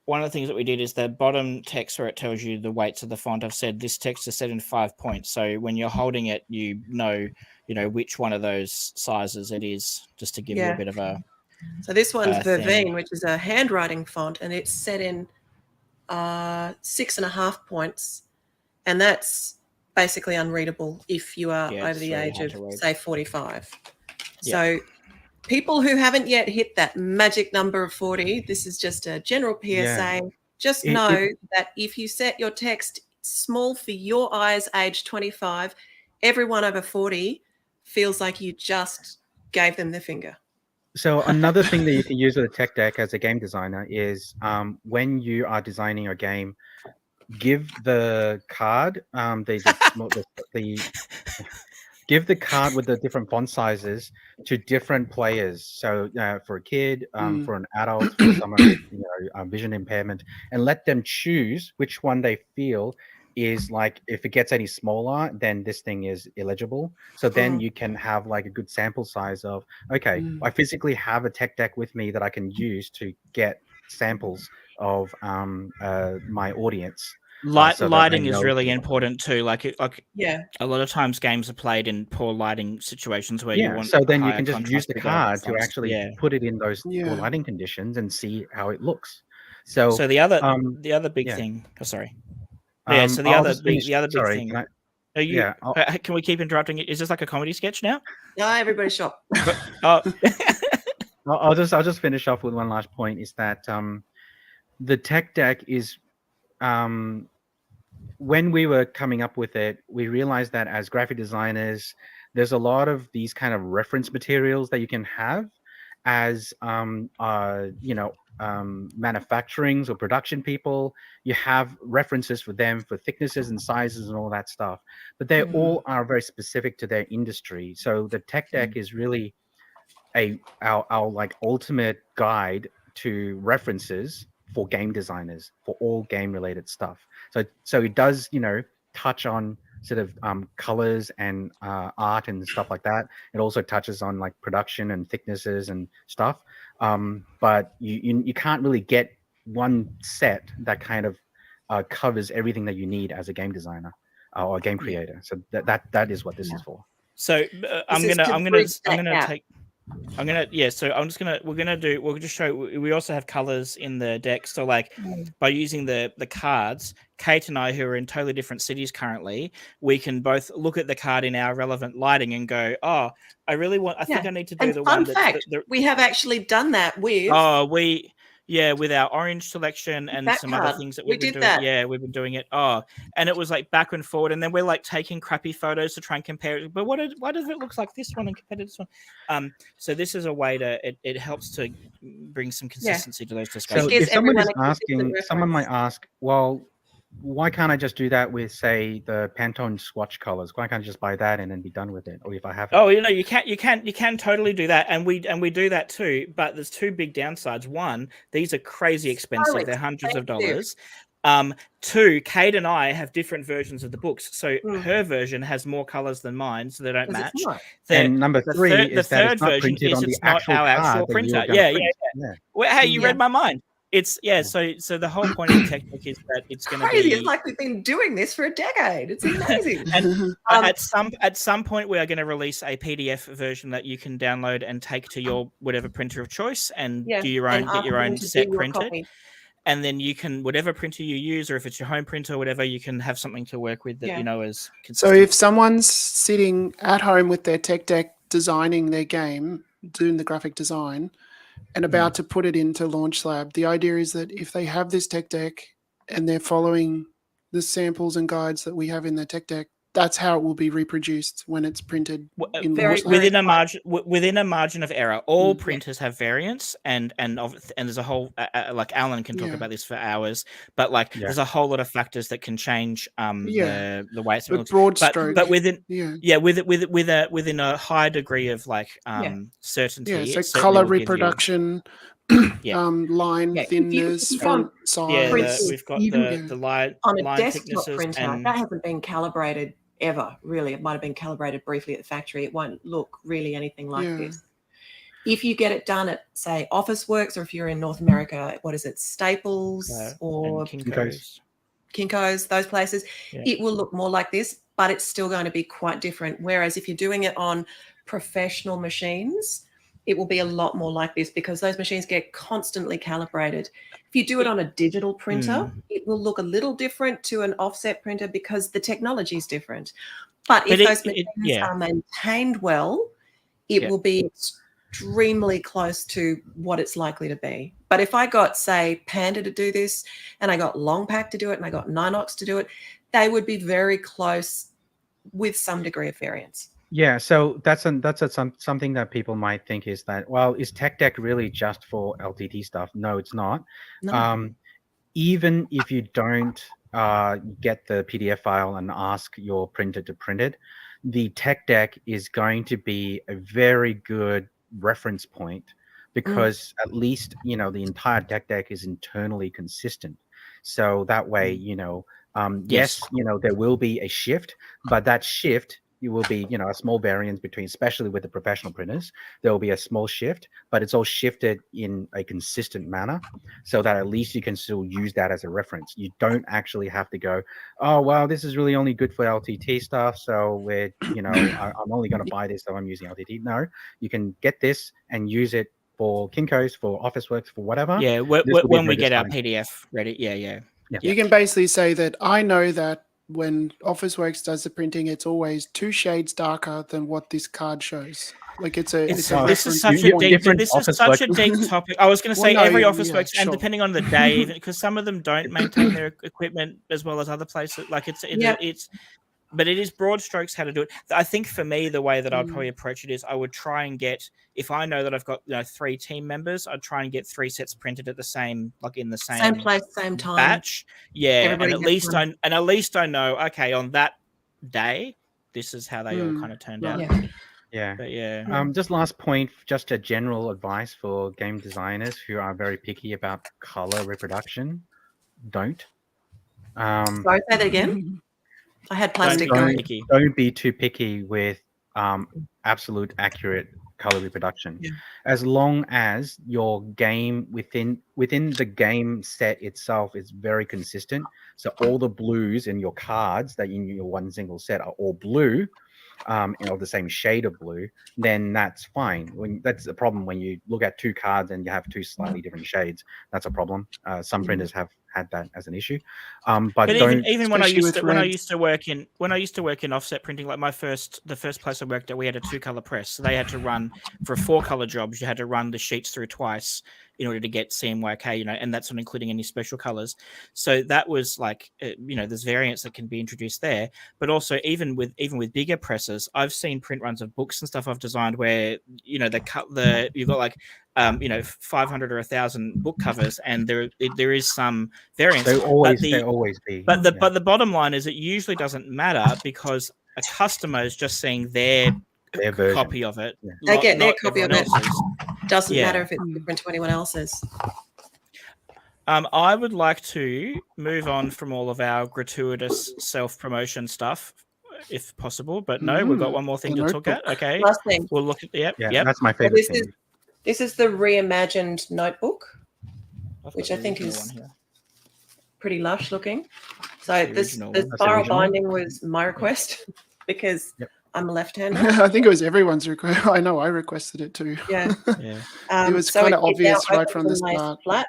Speaker 2: One of the things that we did is the bottom text where it tells you the weights of the font. I've said this text is set in 5 points. So when you're holding it, you know which one of those sizes it is, just to give you a bit of a.
Speaker 4: So this one's Vervine, which is a handwriting font, and it's set in 6.5 points, and that's basically unreadable if you are over the age of say 45. So people who haven't yet hit that magic number of 40, this is just a general PSA. Just know that if you set your text small for your eyes, age 25, everyone over 40 feels like you just gave them the finger.
Speaker 1: So another thing that you can use with a tech deck as a game designer is when you are designing a game, give the card give the card with the different font sizes to different players. So for a kid, for an adult, for someone with vision impairment, and let them choose which one they feel is like, if it gets any smaller, then this thing is illegible. So then you can have like a good sample size of, okay, I physically have a tech deck with me that I can use to get samples of my audience.
Speaker 2: Lighting is really important too. Like a lot of times games are played in poor lighting situations where you want.
Speaker 1: So then you can just use the card to actually put it in those poor lighting conditions and see how it looks. So
Speaker 2: the other big thing. Oh, sorry. Yeah. So the other big thing. Can we keep interrupting it? Is this like a comedy sketch now?
Speaker 4: No, everybody's shocked.
Speaker 1: I'll just finish off with one last point. Is that the tech deck is when we were coming up with it, we realized that as graphic designers, there's a lot of these kind of reference materials that you can have as manufacturings or production people. You have references for them for thicknesses and sizes and all that stuff, but they all are very specific to their industry. So the tech deck is really our like ultimate guide to references for game designers for all game related stuff. So it does touch on sort of colors and art and stuff like that. It also touches on like production and thicknesses and stuff, but you can't really get one set that kind of covers everything that you need as a game designer or a game creator. So that is what this is for.
Speaker 2: So we'll just show. We also have colors in the deck. So like by using the cards, Kate and I, who are in totally different cities currently, we can both look at the card in our relevant lighting and go, oh, I think I need to do the one
Speaker 4: fact, we have actually done that with
Speaker 2: with our orange selection and some other things that we've been doing.
Speaker 4: That.
Speaker 2: Yeah, we've been doing it. And it was like back and forward, and then we're like taking crappy photos to try and compare it. But why does it look like this one and compared to this one? So this is a way it helps to bring some consistency to those discussions.
Speaker 1: So if someone is asking, someone might ask, well, why can't I just do that with, say, the Pantone swatch colors? Why can't I just buy that and then be done with it? Or if I have it?
Speaker 2: Oh, you can totally do that, and we do that too. But there's two big downsides. One, these are crazy expensive; they're hundreds of dollars. Two, Kate and I have different versions of the books. So her version has more colors than mine, so they don't match.
Speaker 1: And number three is that it's not
Speaker 2: version
Speaker 1: printed
Speaker 2: is
Speaker 1: on the
Speaker 2: it's not
Speaker 1: actual
Speaker 2: our actual
Speaker 1: card that
Speaker 2: printer.
Speaker 1: you're going to print.
Speaker 2: Well, hey, you read my mind. It's so the whole point of the tech book is that it's going to be
Speaker 4: It's like we've been doing this for a decade. It's amazing.
Speaker 2: And at some point we are going to release a PDF version that you can download and take to your whatever printer of choice and do your own, get your own set printed.
Speaker 4: Copy.
Speaker 2: And then you can, whatever printer you use, or if it's your home printer or whatever, you can have something to work with that you know is consistent.
Speaker 3: So if someone's sitting at home with their tech deck designing their game, doing the graphic design, and about to put it into Launch Lab, the idea is that if they have this tech deck and they're following the samples and guides that we have in the tech deck, that's how it will be reproduced when it's printed in Launch Lab.
Speaker 2: Within a margin of error. All printers have variants, and there's a whole like Alan can talk about this for hours, but there's a whole lot of factors that can change the way it's looks. But within within a high degree of certainty.
Speaker 3: So color reproduction. Line thinness, font size.
Speaker 2: We've got the line
Speaker 4: on a
Speaker 2: line
Speaker 4: desktop printer
Speaker 2: and
Speaker 4: that hasn't been calibrated ever. Really, it might have been calibrated briefly at the factory. It won't look really anything like this. If you get it done at, say, Officeworks, or if you're in North America, what is it, Staples or Kinko's, those places, it will look more like this, but it's still going to be quite different. Whereas if you're doing it on professional machines, it will be a lot more like this because those machines get constantly calibrated. If you do it on a digital printer, it will look a little different to an offset printer because the technology is different. But if those machines are maintained well, it will be extremely close to what it's likely to be. But if I got, say, Panda to do this, and I got Longpack to do it, and I got Ninox to do it, they would be very close with some degree of variance.
Speaker 1: Yeah, so that's something that people might think is that, well, is Tech Deck really just for LTT stuff? No, it's not.
Speaker 4: No.
Speaker 1: Even if you don't get the PDF file and ask your printer to print it, the Tech Deck is going to be a very good reference point because at least, the entire Tech Deck is internally consistent. So that way, yes, there will be a shift, but that shift, it will be, a small variance between, especially with the professional printers, there will be a small shift, but it's all shifted in a consistent manner so that at least you can still use that as a reference. You don't actually have to go, oh, well, this is really only good for LTT stuff. So we're, I'm only going to buy this, so I'm using LTT. No, you can get this and use it for Kinko's, for Officeworks, for whatever.
Speaker 2: Yeah, when we get our PDF ready. Yeah.
Speaker 3: You can basically say that I know that when Officeworks does the printing, it's always 2 shades darker than what this card shows. Like this is
Speaker 2: such a deep topic. I was going to say every Officeworks, and depending on the day, because some of them don't maintain their equipment as well as other places. But it is broad strokes how to do it. I think for me, the way that I'd probably approach it is I would try and get, if I know that I've got 3 team members, I'd try and get 3 sets printed at the same, in the same
Speaker 4: place, same time
Speaker 2: batch. Yeah, everybody and at least I know, okay, on that day, this is how they all kind of turned out.
Speaker 1: Yeah.
Speaker 2: But
Speaker 1: just last point, just a general advice for game designers who are very picky about color reproduction. Don't.
Speaker 4: Sorry, say that again. I had plastic.
Speaker 1: Don't be too picky with absolute accurate color reproduction. As long as your game within the game set itself is very consistent, so all the blues in your cards that in your one single set are all blue, the same shade of blue, then that's fine. That's the problem when you look at 2 cards and you have 2 slightly different shades. That's a problem. Some printers have had that as an issue. But
Speaker 2: even when I used to work in offset printing, like the first place I worked at, we had a 2-color press. So they had to run for 4-color jobs. You had to run the sheets through twice in order to get CMYK, and that's not including any special colors. So that was there's variants that can be introduced there. But also even with bigger presses, I've seen print runs of books and stuff I've designed where you've got 500 or 1,000 book covers, and there is some variance.
Speaker 1: There always be.
Speaker 2: But the bottom line is it usually doesn't matter because a customer is just seeing their copy of it.
Speaker 4: They get their copy of it. Doesn't matter if it's different to anyone else's.
Speaker 2: I would like to move on from all of our gratuitous self-promotion stuff, if possible. But no, we've got one more thing
Speaker 3: the
Speaker 2: to talk at.
Speaker 3: notebook.
Speaker 2: Okay,
Speaker 4: Last thing.
Speaker 2: we'll look at
Speaker 1: Yeah,
Speaker 2: Yep.
Speaker 1: that's my
Speaker 4: So
Speaker 1: favorite thing.
Speaker 4: this is the reimagined notebook,
Speaker 2: I've got
Speaker 4: which
Speaker 2: the
Speaker 4: I think
Speaker 2: original
Speaker 4: is
Speaker 2: one here.
Speaker 4: pretty lush looking. So
Speaker 2: The
Speaker 4: this
Speaker 2: original
Speaker 4: the
Speaker 2: one.
Speaker 1: That's the
Speaker 4: spiral
Speaker 1: original?
Speaker 4: binding was my request because
Speaker 1: Yep.
Speaker 4: I'm a left-hander.
Speaker 3: I think it was everyone's request. I know I requested it too.
Speaker 4: Yeah.
Speaker 2: Yeah.
Speaker 3: It was
Speaker 4: so
Speaker 3: kinda
Speaker 4: it now
Speaker 3: obvious right
Speaker 4: opens
Speaker 3: from the
Speaker 4: and lays
Speaker 3: start.
Speaker 4: flat.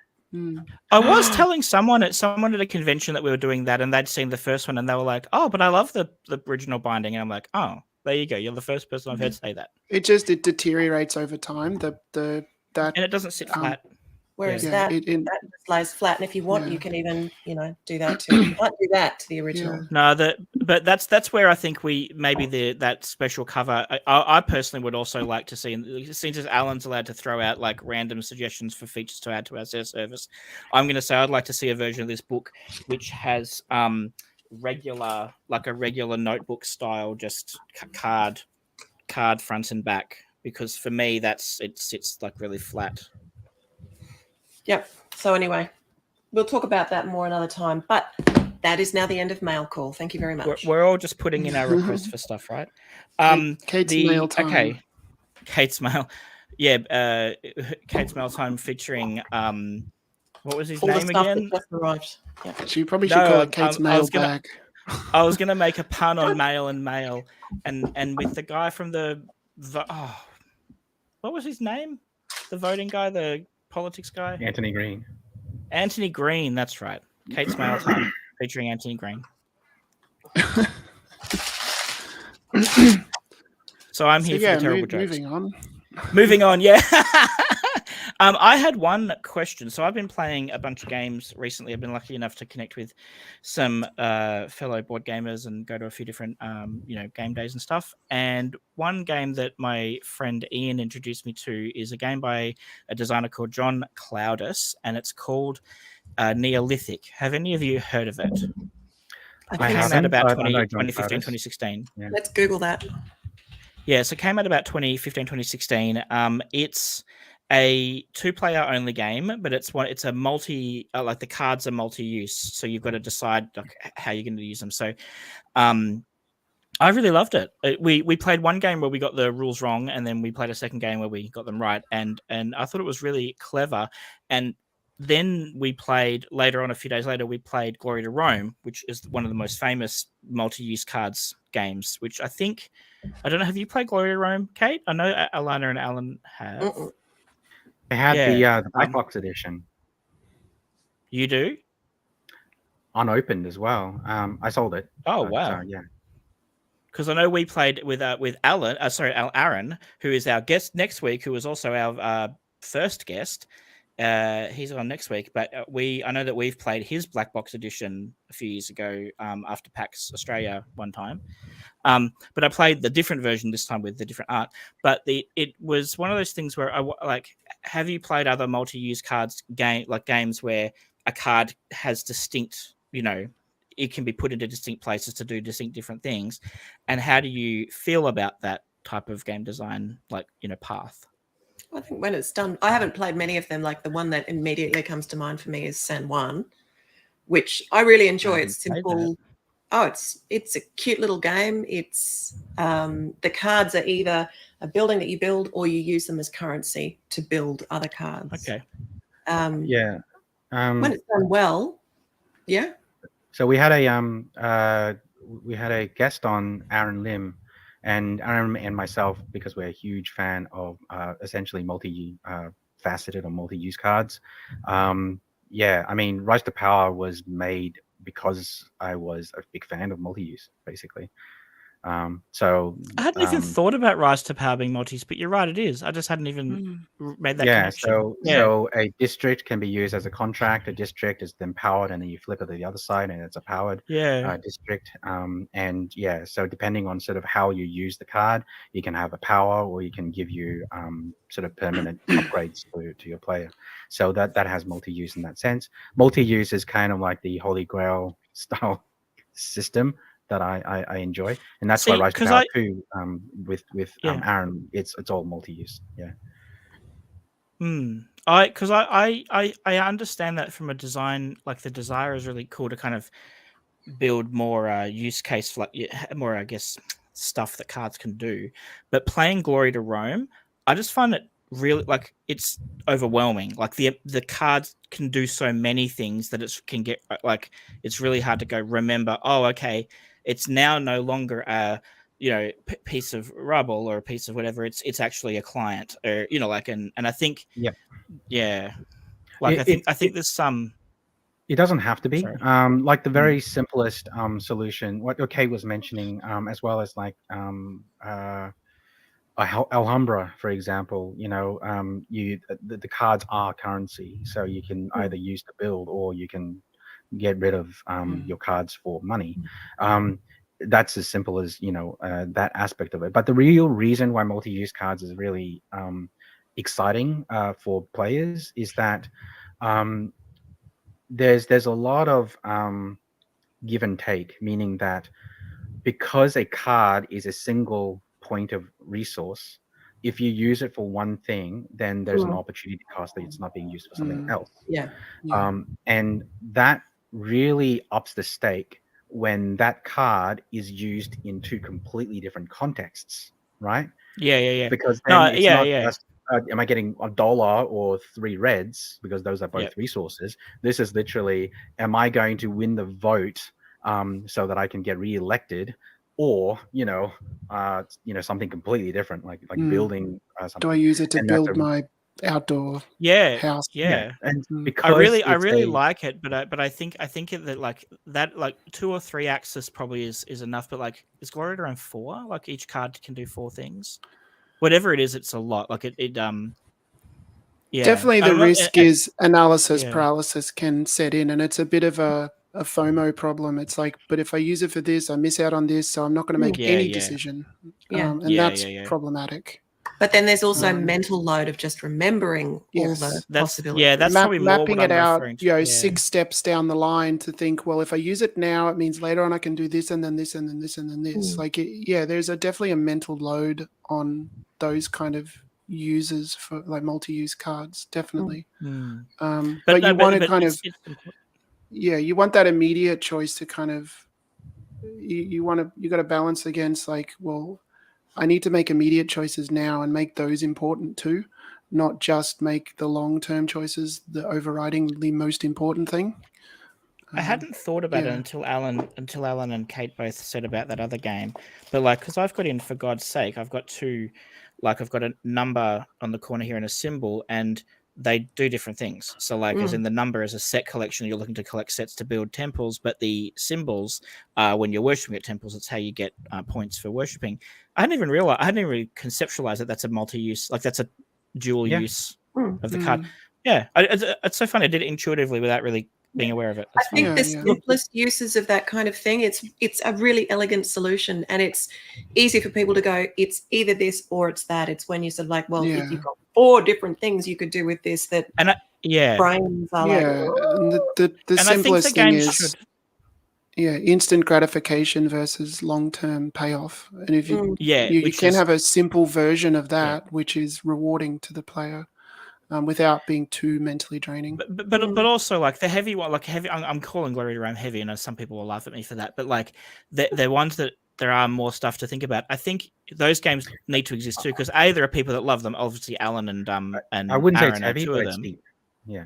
Speaker 2: I was telling someone at a convention that we were doing that, and they'd seen the first one, and they were like, "Oh, but I love the original binding." And I'm like, "Oh, there you go. You're the first person I've heard say that."
Speaker 3: It deteriorates over time. That
Speaker 2: And it doesn't sit flat.
Speaker 4: Whereas
Speaker 3: yeah,
Speaker 4: that
Speaker 3: it
Speaker 4: just lays flat. And if you want,
Speaker 3: Yeah.
Speaker 4: you can even, do that too. You can't do that to the original.
Speaker 3: Yeah.
Speaker 2: No, but that's where I think we maybe that special cover. I personally would also like to see, and since Alan's allowed to throw out like random suggestions for features to add to our service, I'm going to say I'd like to see a version of this book which has regular notebook style, just card front and back. Because for me, it sits like really flat.
Speaker 4: Yep. So anyway, we'll talk about that more another time. But that is now the end of mail call. Thank you very much.
Speaker 2: We're all just putting in our requests for stuff, right?
Speaker 3: Kate's mail time.
Speaker 2: Okay, Kate's mail. Yeah, Kate's mail time featuring what was his
Speaker 4: All the
Speaker 2: name
Speaker 4: stuff
Speaker 2: again?
Speaker 4: that just arrived. Yeah.
Speaker 3: She probably should call it Kate's
Speaker 2: I
Speaker 3: mail
Speaker 2: was gonna-
Speaker 3: bag.
Speaker 2: I was gonna make a pun on mail and mail, and with the guy from what was his name? The voting guy, the politics guy.
Speaker 1: Anthony Green.
Speaker 2: Anthony Green. That's right. Kate's mail time featuring Anthony Green. So I'm here for the terrible jokes.
Speaker 3: Moving on.
Speaker 2: Moving on, yeah. I had one question. So I've been playing a bunch of games recently. I've been lucky enough to connect with some fellow board gamers and go to a few different, game days and stuff. And one game that my friend Ian introduced me to is a game by a designer called John Cloudus, and it's called Neolithic. Have any of you heard of it?
Speaker 4: I
Speaker 2: It
Speaker 4: think
Speaker 2: came
Speaker 4: so.
Speaker 2: out about
Speaker 1: I know John
Speaker 2: 2015,
Speaker 1: Cloudus.
Speaker 2: 2016.
Speaker 1: Yeah.
Speaker 4: Let's Google that.
Speaker 2: Yeah, so it came out about 2015, 2016. It's a 2-player only game, but it's a multi like the cards are multi-use, so you've got to decide how you're going to use them. So I really loved it. We played one game where we got the rules wrong, and then we played a second game where we got them right, and I thought it was really clever. And then we played later on, a few days later, we played Glory to Rome, which is one of the most famous multi-use cards games, which I think, I don't know, have you played Glory to Rome, Kate? I know Alannah and Alan have.
Speaker 4: Mm-mm.
Speaker 1: They had
Speaker 2: Yeah,
Speaker 1: the black box edition
Speaker 2: You do?
Speaker 1: unopened as well. I sold it.
Speaker 2: Oh,
Speaker 1: but,
Speaker 2: wow.
Speaker 1: yeah.
Speaker 2: Because I know we played with Aaron, who is our guest next week, who was also our first guest. He's on next week, but I know that we've played his black box edition a few years ago after PAX Australia one time. But I played the different version this time with the different art. But it was one of those things where have you played other multi-use games where a card has distinct, it can be put into distinct places to do distinct different things, and how do you feel about that type of game design, path?
Speaker 4: I think when it's done, I haven't played many of them. Like the one that immediately comes to mind for me is San Juan, which I really enjoy. It's simple. Oh, it's a cute little game. It's the cards are either a building that you build or you use them as currency to build other cards.
Speaker 2: Okay.
Speaker 1: Yeah.
Speaker 4: When it's done well, yeah.
Speaker 1: So we had a guest on, Aaron Lim, and Aaron and myself, because we're a huge fan of essentially multi-faceted or multi-use cards. Yeah, I mean, Rise to Power was made because I was a big fan of multi-use, basically. So
Speaker 2: I hadn't even thought about Rise to Power being multis, but you're right, it is. I just hadn't even made that connection.
Speaker 1: So a district can be used as a contract. A district is then powered, and then you flip it to the other side, and it's a powered district. And yeah, so depending on sort of how you use the card, you can have a power, or you can give you sort of permanent upgrades to your player. So that has multi-use in that sense. Multi-use is kind of like the Holy Grail style system that I enjoy, and that's why Rise to Power 2 with Aaron, it's all multi-use. Yeah.
Speaker 2: I understand that from a design, like the desire is really cool to kind of build more use case, like more, I guess, stuff that cards can do. But playing Glory to Rome, I just find it really like it's overwhelming. Like the cards can do so many things that it can get like it's really hard to go remember. Oh, okay, it's now no longer a piece of rubble or a piece of whatever. It's actually a client, or like and I think like I think there's some.
Speaker 1: It doesn't have to be.
Speaker 2: Sorry.
Speaker 1: Like the very simplest solution, what Kate was mentioning, as well as like Alhambra, for example. The cards are currency, so you can either use to build or you can get rid of your cards for money. That's as simple as that aspect of it. But the real reason why multi-use cards is really exciting for players is that there's a lot of give and take, meaning that because a card is a single point of resource, if you use it for one thing, then there's an opportunity cost that it's not being used for something else. And that really ups the stake when that card is used in two completely different contexts, right? Because then it's not just am I getting $1 or 3 reds, because those are both resources. This is literally, am I going to win the vote so that I can get re-elected, or something completely different, like building something.
Speaker 3: Do I use it to build my outdoor house?
Speaker 1: And because
Speaker 2: I really like it, but I think that like 2 or 3 axis probably is enough. But like, is Glory around 4? Like each card can do 4 things. Whatever it is, it's a lot. Like it
Speaker 3: Definitely the risk is analysis paralysis can set in, and it's a bit of a FOMO problem. It's like, but if I use it for this, I miss out on this, so I'm not going to make any decision. And that's problematic.
Speaker 4: But then there's also mental load of just remembering all the possibilities.
Speaker 2: Yeah, that's probably more
Speaker 3: mapping
Speaker 2: what
Speaker 3: it
Speaker 2: I'm
Speaker 3: out,
Speaker 2: referring to.
Speaker 3: 6 steps down the line to think, well, if I use it now, it means later on I can do this and then this and then this and then this. Like, there's definitely a mental load on those kind of users for like multi-use cards, definitely. But you want to kind of, you want that immediate choice to kind of, you got to balance against like, well, I need to make immediate choices now and make those important too, not just make the long-term choices the overridingly most important thing.
Speaker 2: I hadn't thought about it until Alan and Kate both said about that other game. But like, because I've got in, for God's sake, I've got 2, like I've got a number on the corner here and a symbol, and they do different things. So like, as in the number is a set collection, you're looking to collect sets to build temples, but the symbols, when you're worshipping at temples, it's how you get points for worshipping. I hadn't even conceptualized that that's a multi-use, like that's a dual use of the card. Yeah, it's so funny. I did it intuitively without really being aware of it.
Speaker 4: I think the simplest uses of that kind of thing, it's a really elegant solution, and it's easy for people to go, it's either this or it's that. It's when you said like, well, if you've got 4 different things you could do with this, that brains are like,
Speaker 3: and the simplest thing is instant gratification versus long-term payoff. And if you you can have a simple version of that which is rewarding to the player. Without being too mentally draining,
Speaker 2: but also like the heavy one, like heavy. I'm calling Glory to Rome heavy, and some people will laugh at me for that. But like they're ones that there are more stuff to think about. I think those games need to exist too, because there are people that love them. Obviously, Alan and
Speaker 1: I wouldn't say
Speaker 2: Aaron
Speaker 1: it's heavy,
Speaker 2: are 2
Speaker 1: but
Speaker 2: of them.
Speaker 1: it's deep. Yeah,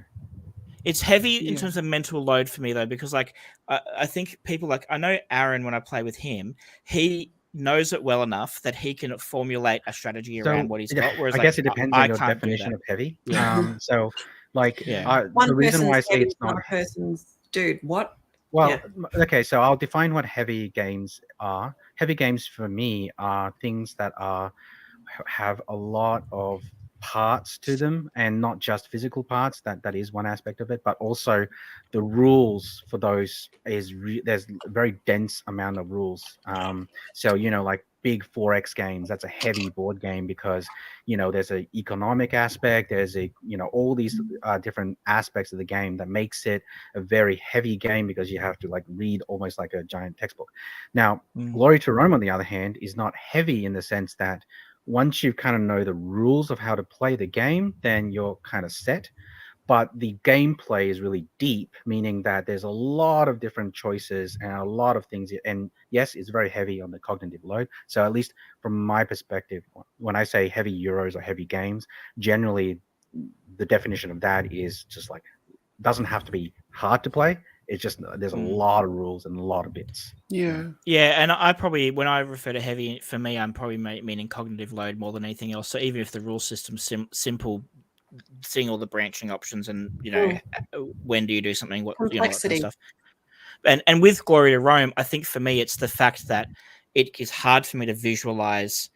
Speaker 2: it's heavy in terms of mental load for me though, because like I think people like, I know Aaron, when I play with him, he knows it well enough that he can formulate a strategy around what he's got. Whereas
Speaker 1: I guess it depends on your definition of heavy. So, like, the reason why I say it's not
Speaker 4: a person's dude. What?
Speaker 1: Well, okay. So I'll define what heavy games are. Heavy games for me are things that have a lot of parts to them, and not just physical parts. That is one aspect of it, but also the rules for those there's a very dense amount of rules. So like big 4X games, that's a heavy board game, because there's an economic aspect, there's all these different aspects of the game that makes it a very heavy game, because you have to like read almost like a giant textbook. Now, Glory to Rome, on the other hand, is not heavy in the sense that once you kind of know the rules of how to play the game, then you're kind of set. But the gameplay is really deep, meaning that there's a lot of different choices and a lot of things. And yes, it's very heavy on the cognitive load. So at least from my perspective, when I say heavy Euros or heavy games, generally the definition of that is just like, doesn't have to be hard to play. It's just there's a lot of rules and a lot of bits.
Speaker 3: Yeah.
Speaker 2: Yeah, and I probably, when I refer to heavy, for me, I'm probably meaning cognitive load more than anything else. So even if the rule system's simple, seeing all the branching options and, you know, when do you do something, what, you know, that kind of stuff. And with Glory to Rome, I think for me, it's the fact that it is hard for me to visualize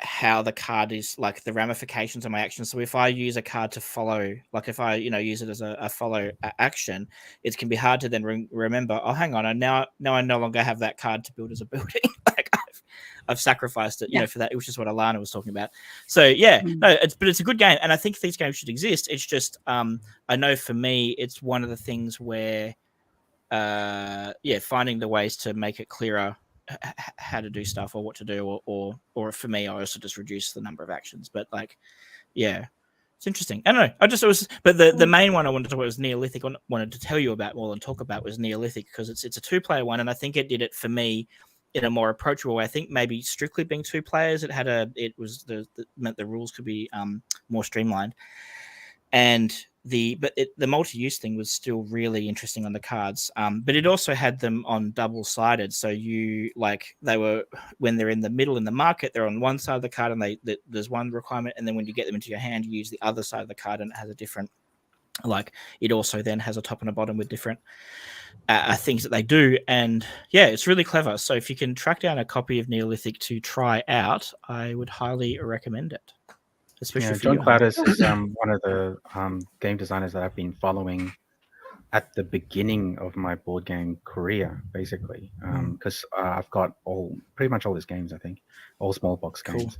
Speaker 2: how the card is, like the ramifications of my actions. So if I use a card to follow, like if I, you know, use it as a follow action, it can be hard to then remember, oh, hang on, now I no longer have that card to build as a building. Like I've sacrificed it, you know, for that, which is what Alannah was talking about. So yeah, no, but it's a good game, and I think these games should exist. It's just I know for me, it's one of the things where finding the ways to make it clearer how to do stuff or what to do, or for me, I also just reduce the number of actions. But like, yeah, it's interesting. I don't know. But the main one I wanted to talk about was Neolithic. I wanted to tell you about more and talk about was Neolithic, because it's a 2-player one, and I think it did it for me in a more approachable way. I think maybe strictly being 2 players, meant the rules could be more streamlined, and the multi-use thing was still really interesting on the cards, but it also had them on double-sided, so you, like, they were, when they're in the middle in the market, they're on one side of the card, and there's one requirement, and then when you get them into your hand, you use the other side of the card, and it has a different, like, it also then has a top and a bottom with different things that they do. And yeah, it's really clever. So if you can track down a copy of Neolithic to try out, I would highly recommend it. Especially for
Speaker 1: John
Speaker 2: you,
Speaker 1: Cladis is one of the game designers that I've been following at the beginning of my board game career, basically, because I've got pretty much all his games, I think, all small box games.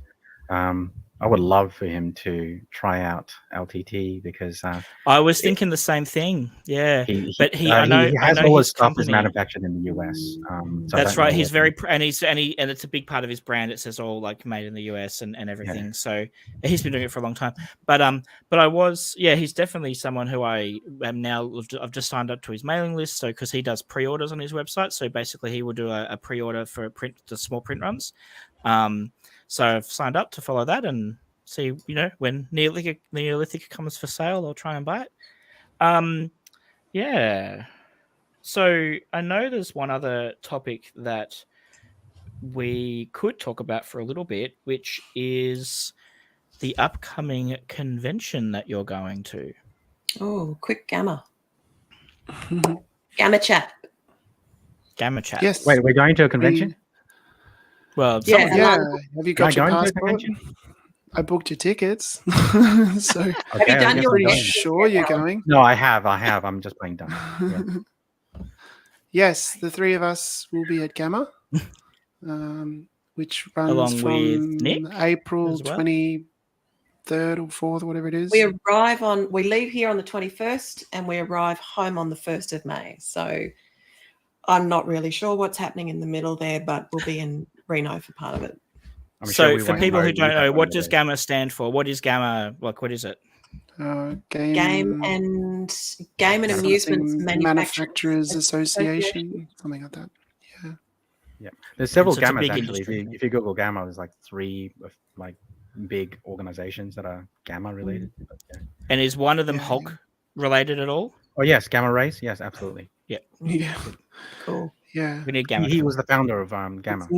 Speaker 1: I would love for him to try out LTT, because
Speaker 2: I was thinking the same thing. Yeah,
Speaker 1: he
Speaker 2: I
Speaker 1: has
Speaker 2: know
Speaker 1: all
Speaker 2: his
Speaker 1: his stuff
Speaker 2: company
Speaker 1: is manufactured in the US. So
Speaker 2: that's right. He's very and it's a big part of his brand. It says all like made in the US and everything. Yeah. So he's been doing it for a long time. But he's definitely someone who I am now. I've just signed up to his mailing list, so because he does pre-orders on his website. So basically, he will do a pre-order for the small print runs. So I've signed up to follow that and see, you know, when Neolithic comes for sale, I'll try and buy it. Yeah. So I know there's one other topic that we could talk about for a little bit, which is the upcoming convention that you're going to.
Speaker 4: Oh, quick Gamma. Gamma chat.
Speaker 2: Gamma chat.
Speaker 3: Yes.
Speaker 1: Wait, we're going to a convention?
Speaker 2: Well,
Speaker 3: yeah. Have you got your passport? I booked your tickets. So
Speaker 4: have you done your
Speaker 3: pretty sure you're going?
Speaker 1: No, I have. I'm just playing dumb. Yeah.
Speaker 3: Yes, the 3 of us will be at Gamma, which runs
Speaker 2: along
Speaker 3: from
Speaker 2: with Nick
Speaker 3: April 23rd or 4th, whatever it is.
Speaker 4: We leave here on the 21st and we arrive home on the 1st of May. So I'm not really sure what's happening in the middle there, but we'll be in Reno for part of it.
Speaker 2: So for people who don't know, what does Gamma stand for? What is Gamma? Like, what is it?
Speaker 3: Game
Speaker 4: and Amusements
Speaker 3: Manufacturers Association, something like that.
Speaker 1: Yeah. There's several Gammas actually. If you Google Gamma, there's like 3 like big organizations that are Gamma related.
Speaker 2: And is one of them Hulk related at all?
Speaker 1: Oh yes, Gamma Rays. Yes, absolutely.
Speaker 3: Yeah.
Speaker 4: Cool.
Speaker 3: Yeah.
Speaker 2: We need Gamma.
Speaker 1: He was the founder of Gamma.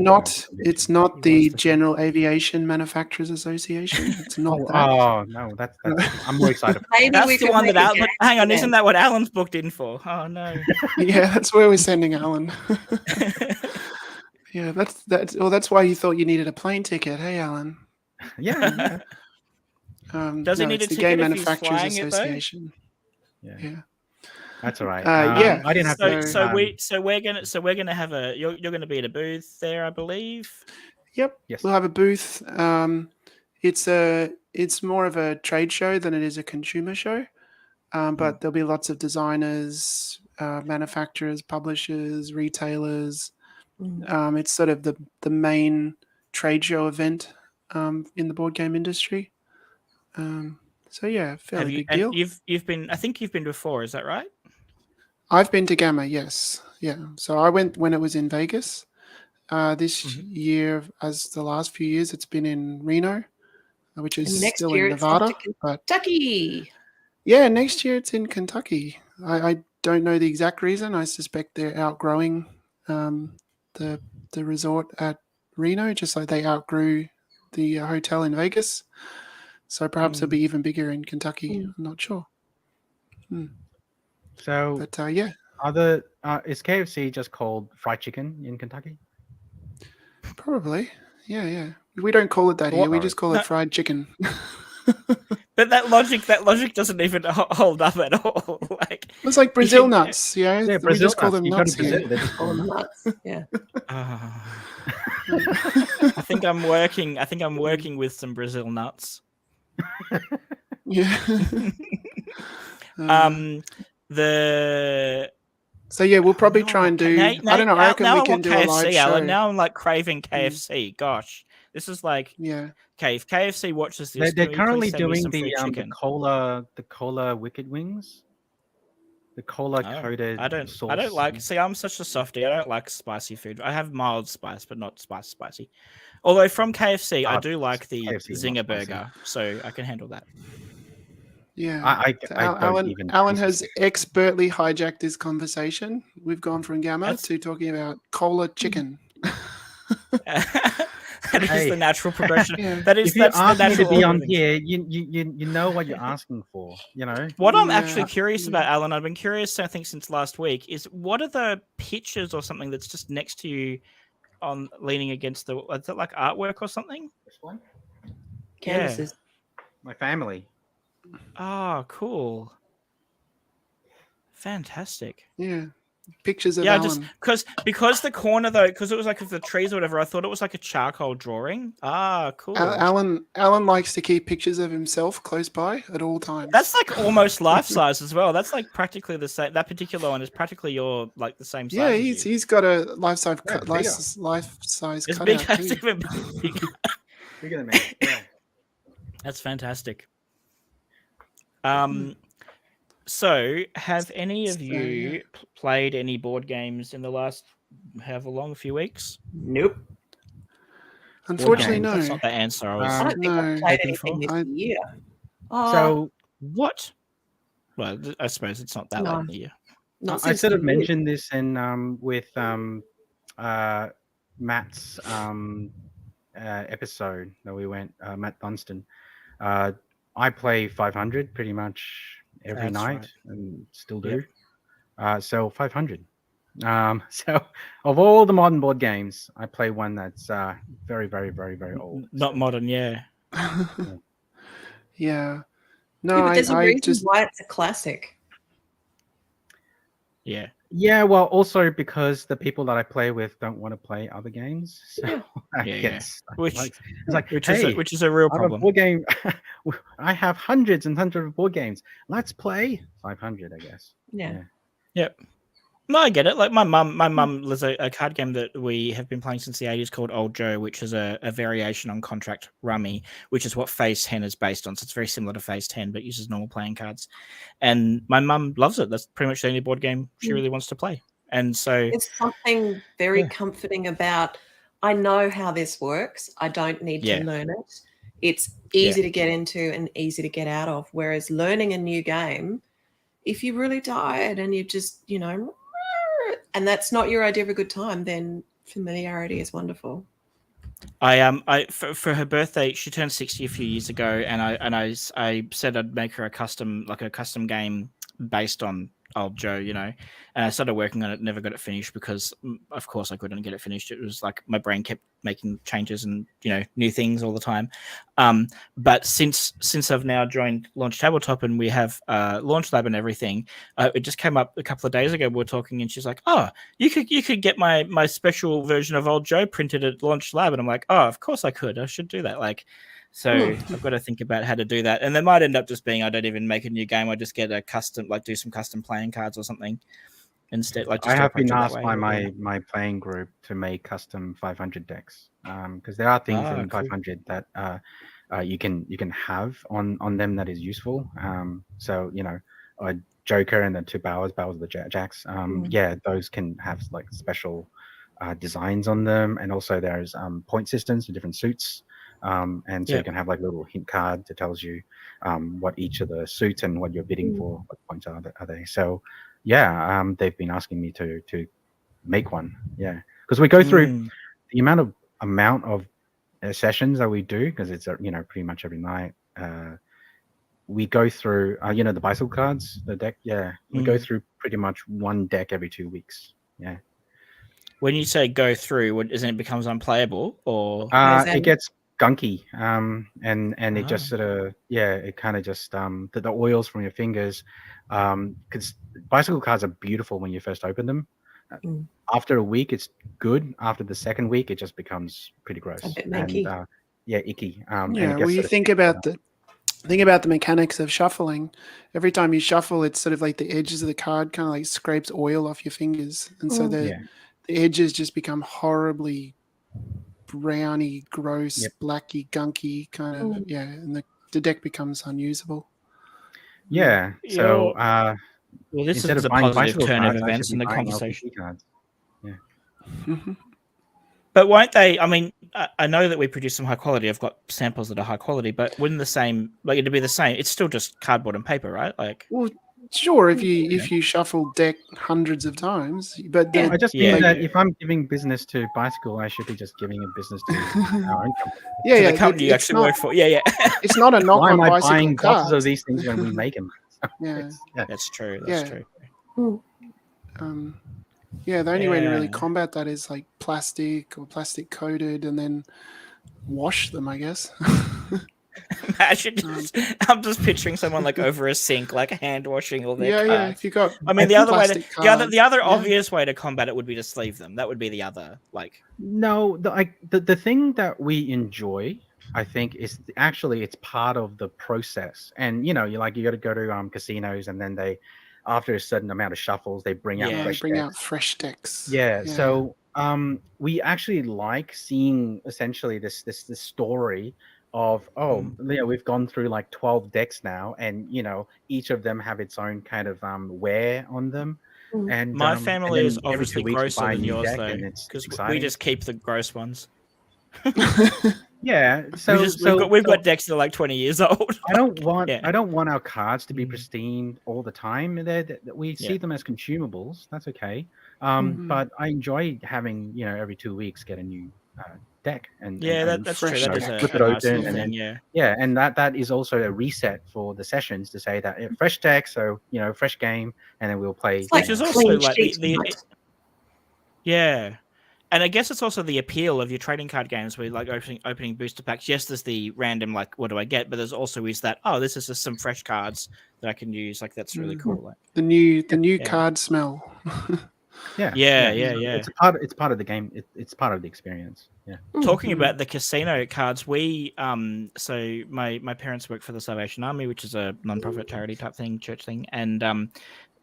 Speaker 3: It's not the General Aviation Manufacturers Association. It's not that.
Speaker 1: Oh no, that's I'm more excited.
Speaker 2: That's the one that Alan. Hang on, isn't that what Alan's booked in for? Oh no.
Speaker 3: Yeah, that's where we're sending Alan. Yeah, that's why you thought you needed a plane ticket. Hey, Alan.
Speaker 1: Yeah.
Speaker 2: Does he need a
Speaker 3: the
Speaker 2: ticket
Speaker 3: Game
Speaker 2: if he's
Speaker 3: Manufacturers
Speaker 2: flying
Speaker 3: Association?
Speaker 1: Yeah. That's all right.
Speaker 3: Yeah.
Speaker 1: I didn't have to.
Speaker 2: So we're gonna have you're gonna be at a booth there, I believe.
Speaker 3: Yep.
Speaker 1: Yes.
Speaker 3: We'll have a booth. It's more of a trade show than it is a consumer show. But there'll be lots of designers, manufacturers, publishers, retailers. It's sort of the main trade show event in the board game industry. So yeah, fairly big deal.
Speaker 2: You've been, I think you've been before, is that right?
Speaker 3: I've been to Gamma, yes. Yeah. So I went when it was in Vegas. This year, as the last few years, it's been in Reno, which is
Speaker 4: And next
Speaker 3: still
Speaker 4: year
Speaker 3: in
Speaker 4: it's off
Speaker 3: Nevada.
Speaker 4: to
Speaker 3: But
Speaker 4: Kentucky.
Speaker 3: yeah, next year it's in Kentucky. I don't know the exact reason. I suspect they're outgrowing the resort at Reno, just like they outgrew the hotel in Vegas. So perhaps it'll be even bigger in Kentucky. I'm not sure.
Speaker 1: So,
Speaker 3: But yeah,
Speaker 1: is KFC just called fried chicken in Kentucky?
Speaker 3: probably. Yeah. We don't call it that here. We just call
Speaker 2: No.
Speaker 3: it fried chicken.
Speaker 2: But that logic doesn't even hold up at all. Like
Speaker 3: It's like Brazil nuts, you know?
Speaker 1: Yeah,
Speaker 3: we
Speaker 1: Brazil
Speaker 3: just call
Speaker 1: nuts.
Speaker 3: them
Speaker 1: You go
Speaker 3: nuts
Speaker 1: to Brazil,
Speaker 3: here.
Speaker 1: they just call them nuts.
Speaker 4: Yeah.
Speaker 2: I think I'm working with some Brazil nuts.
Speaker 3: Yeah.
Speaker 2: So
Speaker 3: yeah, we'll probably try and do. I don't know. I reckon we can do a live
Speaker 2: KFC,
Speaker 3: show.
Speaker 2: Alan. Now I'm like craving KFC. Gosh, this is like
Speaker 3: Yeah.
Speaker 2: Okay, if KFC watches this,
Speaker 1: They're
Speaker 2: can you
Speaker 1: currently
Speaker 2: please send me
Speaker 1: doing
Speaker 2: some free
Speaker 1: the
Speaker 2: chicken?
Speaker 1: cola wicked wings, the cola coated.
Speaker 2: I don't
Speaker 1: sauce.
Speaker 2: like. See, I'm such a softie. I don't like spicy food. I have mild spice, but not spicy. Although from KFC, I do like the
Speaker 1: KFC is
Speaker 2: Zinger
Speaker 1: not spicy.
Speaker 2: burger, so I can handle that.
Speaker 3: Yeah.
Speaker 1: I don't
Speaker 3: Alan has expertly hijacked this conversation. We've gone from Gamma to talking about cola chicken.
Speaker 2: That is the natural progression.
Speaker 3: Yeah.
Speaker 2: That's
Speaker 1: you
Speaker 2: the
Speaker 1: ask me to
Speaker 2: natural
Speaker 1: be
Speaker 2: order
Speaker 1: on
Speaker 2: of things.
Speaker 1: here, you know what you're asking for. You know.
Speaker 2: What I'm
Speaker 3: Yeah.
Speaker 2: actually curious about, Alan, I've been curious, I think, since last week, is what are the pictures or something that's just next to you on leaning against the, is it like artwork or something?
Speaker 1: This one,
Speaker 4: Canvases.
Speaker 1: my family.
Speaker 2: Oh, cool. Fantastic.
Speaker 3: Yeah. Pictures of
Speaker 2: Yeah,
Speaker 3: Alan.
Speaker 2: just because the corner though, because it was like of the trees or whatever, I thought it was like a charcoal drawing. Ah, cool.
Speaker 3: Alan likes to keep pictures of himself close by at all times.
Speaker 2: That's like almost life size as well. That's like practically the same. That particular one is practically your like the same size.
Speaker 3: Yeah,
Speaker 2: as you.
Speaker 3: he's got a life size
Speaker 2: It's
Speaker 3: cutout
Speaker 2: big.
Speaker 3: too.
Speaker 2: It's even bigger.
Speaker 1: Bigger than me. Yeah.
Speaker 2: That's fantastic. So, have any of you played any board games in the last however long, a few weeks?
Speaker 4: Nope.
Speaker 3: Unfortunately, no.
Speaker 2: That's not the answer I was.
Speaker 4: I don't think I've
Speaker 3: No.
Speaker 4: played
Speaker 2: Hoping
Speaker 4: anything this year.
Speaker 1: So
Speaker 2: What? Well, I suppose it's not that late in the year.
Speaker 4: Not
Speaker 1: I
Speaker 4: since
Speaker 1: sort of
Speaker 4: the year.
Speaker 1: mentioned this in with Matt's episode that we went, Matt Dunstan. I play 500 pretty much every
Speaker 2: That's
Speaker 1: night
Speaker 2: right.
Speaker 1: and still do. So 500. So of all the modern board games, I play one that's very, very, very, very old.
Speaker 2: Not modern, yeah.
Speaker 3: Yeah.
Speaker 4: Yeah,
Speaker 3: No,
Speaker 4: but there's a
Speaker 3: I
Speaker 4: reason
Speaker 3: just
Speaker 4: why it's a classic.
Speaker 2: Yeah.
Speaker 1: Yeah, well, also because the people that I play with don't want to play other games. So I
Speaker 2: Yeah,
Speaker 1: get
Speaker 2: yeah.
Speaker 1: stuck.
Speaker 2: Which-
Speaker 1: Like, it's like,
Speaker 2: Which
Speaker 1: hey,
Speaker 2: is a real
Speaker 1: I'm a
Speaker 2: problem.
Speaker 1: board game. I have hundreds and hundreds of board games. Let's play 500, I guess.
Speaker 4: Yeah.
Speaker 2: Yep. No, I get it. Like my mum there's a card game that we have been playing since the 80s called Old Joe, which is a variation on Contract Rummy, which is what Phase 10 is based on. So it's very similar to Phase 10, but uses normal playing cards. And my mum loves it. That's pretty much the only board game she really wants to play. And so
Speaker 4: It's something very comforting about, I know how this works. I don't need to learn it. It's easy to get into and easy to get out of. Whereas learning a new game, if you're really tired and you just, and that's not your idea of a good time, then familiarity is wonderful.
Speaker 2: For her birthday, she turned 60 a few years ago, and I said I'd make her a custom game based on Old Joe, and I started working on it, never got it finished because of course I couldn't get it finished. It was like my brain kept making changes and new things all the time. But since I've now joined Launch Tabletop and we have Launch Lab and everything, it just came up a couple of days ago. We were talking and she's like, "Oh, you could get my special version of Old Joe printed at Launch Lab," and I'm like, "Oh, of course I could. I should do that." So I've got to think about how to do that. And there might end up just being I don't even make a new game. I just get a custom, do some custom playing cards or something. instead? Like,
Speaker 1: I
Speaker 2: just to
Speaker 1: have
Speaker 2: approach
Speaker 1: been
Speaker 2: it that
Speaker 1: asked
Speaker 2: way,
Speaker 1: by
Speaker 2: or-
Speaker 1: my playing group to make custom 500 decks because there are things in
Speaker 2: cool.
Speaker 1: 500 that you can have on them that is useful. So a Joker and the two Bowers of the Jacks. Yeah, those can have like special designs on them, and also there's point systems for different suits. And so you can have like a little hint card that tells you what each of the suits and what you're bidding for, what points are they. So yeah, they've been asking me to make one. Yeah, because we go through the amount of sessions that we do, because it's pretty much every night. We go through the bicycle cards, the deck. Yeah, we go through pretty much one deck every 2 weeks. Yeah.
Speaker 2: When you say go through, what is it? Becomes unplayable, or
Speaker 1: it gets gunky, and it just sort of it kind of just the oils from your fingers, because bicycle cards are beautiful when you first open them. After a week, it's good. After the second week, it just becomes pretty gross
Speaker 4: A bit
Speaker 1: and
Speaker 4: manky.
Speaker 1: icky. And
Speaker 3: Yeah,
Speaker 1: it
Speaker 3: well,
Speaker 1: gets
Speaker 3: you
Speaker 1: sort of
Speaker 3: think about the mechanics of shuffling. Every time you shuffle, it's sort of like the edges of the card kind of like scrapes oil off your fingers, and so the edges just become horribly browny, gross, blacky, gunky kind of and the deck becomes unusable.
Speaker 1: Yeah. So
Speaker 2: well, this
Speaker 1: instead
Speaker 2: is
Speaker 1: of
Speaker 2: a
Speaker 1: buying
Speaker 2: positive
Speaker 1: bicycle
Speaker 2: turn of
Speaker 1: cards, I
Speaker 2: events
Speaker 1: should
Speaker 2: in
Speaker 1: be
Speaker 2: the
Speaker 1: buying
Speaker 2: conversation.
Speaker 1: LPT cards. Yeah.
Speaker 2: But won't they? I mean, I know that we produce some high quality. I've got samples that are high quality, but wouldn't the same, like, it'd be the same? It's still just cardboard and paper, right? Like,
Speaker 3: Well, sure, if you shuffle deck hundreds of times, but
Speaker 1: I just mean that if I'm giving business to bicycle, I should be just giving a business to our own company.
Speaker 2: to the company you actually work for. Yeah.
Speaker 3: It's not a knock
Speaker 1: Why
Speaker 3: on
Speaker 1: am I
Speaker 3: bicycle
Speaker 1: buying
Speaker 3: cards.
Speaker 1: boxes of these things when we make them?
Speaker 2: That's true. That's true.
Speaker 3: The only way to really combat that is like plastic or plastic coated, and then wash them, I guess.
Speaker 2: Imagine I'm just picturing someone like over a sink, like hand washing all their cards.
Speaker 3: Yeah. If you got,
Speaker 2: I mean, the other way
Speaker 3: plastic
Speaker 2: the other
Speaker 3: cards,
Speaker 2: obvious way to combat it would be to sleeve them. That would be the other
Speaker 1: No, the thing that we enjoy, I think, is actually it's part of the process. And you got to go to casinos, and then they, after a certain amount of shuffles, they bring out
Speaker 3: fresh decks.
Speaker 1: Yeah. So we actually like seeing essentially this story of we've gone through like 12 decks now, and each of them have its own kind of wear on them. And
Speaker 2: my family is
Speaker 1: every 2
Speaker 2: obviously
Speaker 1: weeks we
Speaker 2: grosser
Speaker 1: buy a
Speaker 2: than
Speaker 1: new
Speaker 2: yours,
Speaker 1: deck,
Speaker 2: though,
Speaker 1: and it's
Speaker 2: because we
Speaker 1: exciting.
Speaker 2: just keep the gross ones.
Speaker 1: Yeah, so
Speaker 2: we've got decks that are like 20 years old.
Speaker 1: I don't want our cards to be pristine all the time. We see them as consumables. That's okay. But I enjoy having every 2 weeks get a new deck, and
Speaker 2: that's true. That is
Speaker 1: flip
Speaker 2: a
Speaker 1: it
Speaker 2: nice
Speaker 1: open,
Speaker 2: little
Speaker 1: and
Speaker 2: thing.
Speaker 1: and that is also a reset for the sessions to say that fresh deck, so fresh game, and then we'll play.
Speaker 2: Which is also like and I guess it's also the appeal of your trading card games where like opening booster packs. Yes, there's the random like what do I get, but there's also is that this is just some fresh cards that I can use. Like that's really cool. Like
Speaker 3: the new card smell.
Speaker 1: Yeah. It's part of the game. It's part of the experience. Yeah.
Speaker 2: Talking about the casino cards, we so my parents work for the Salvation Army, which is a non-profit charity type thing, church thing, and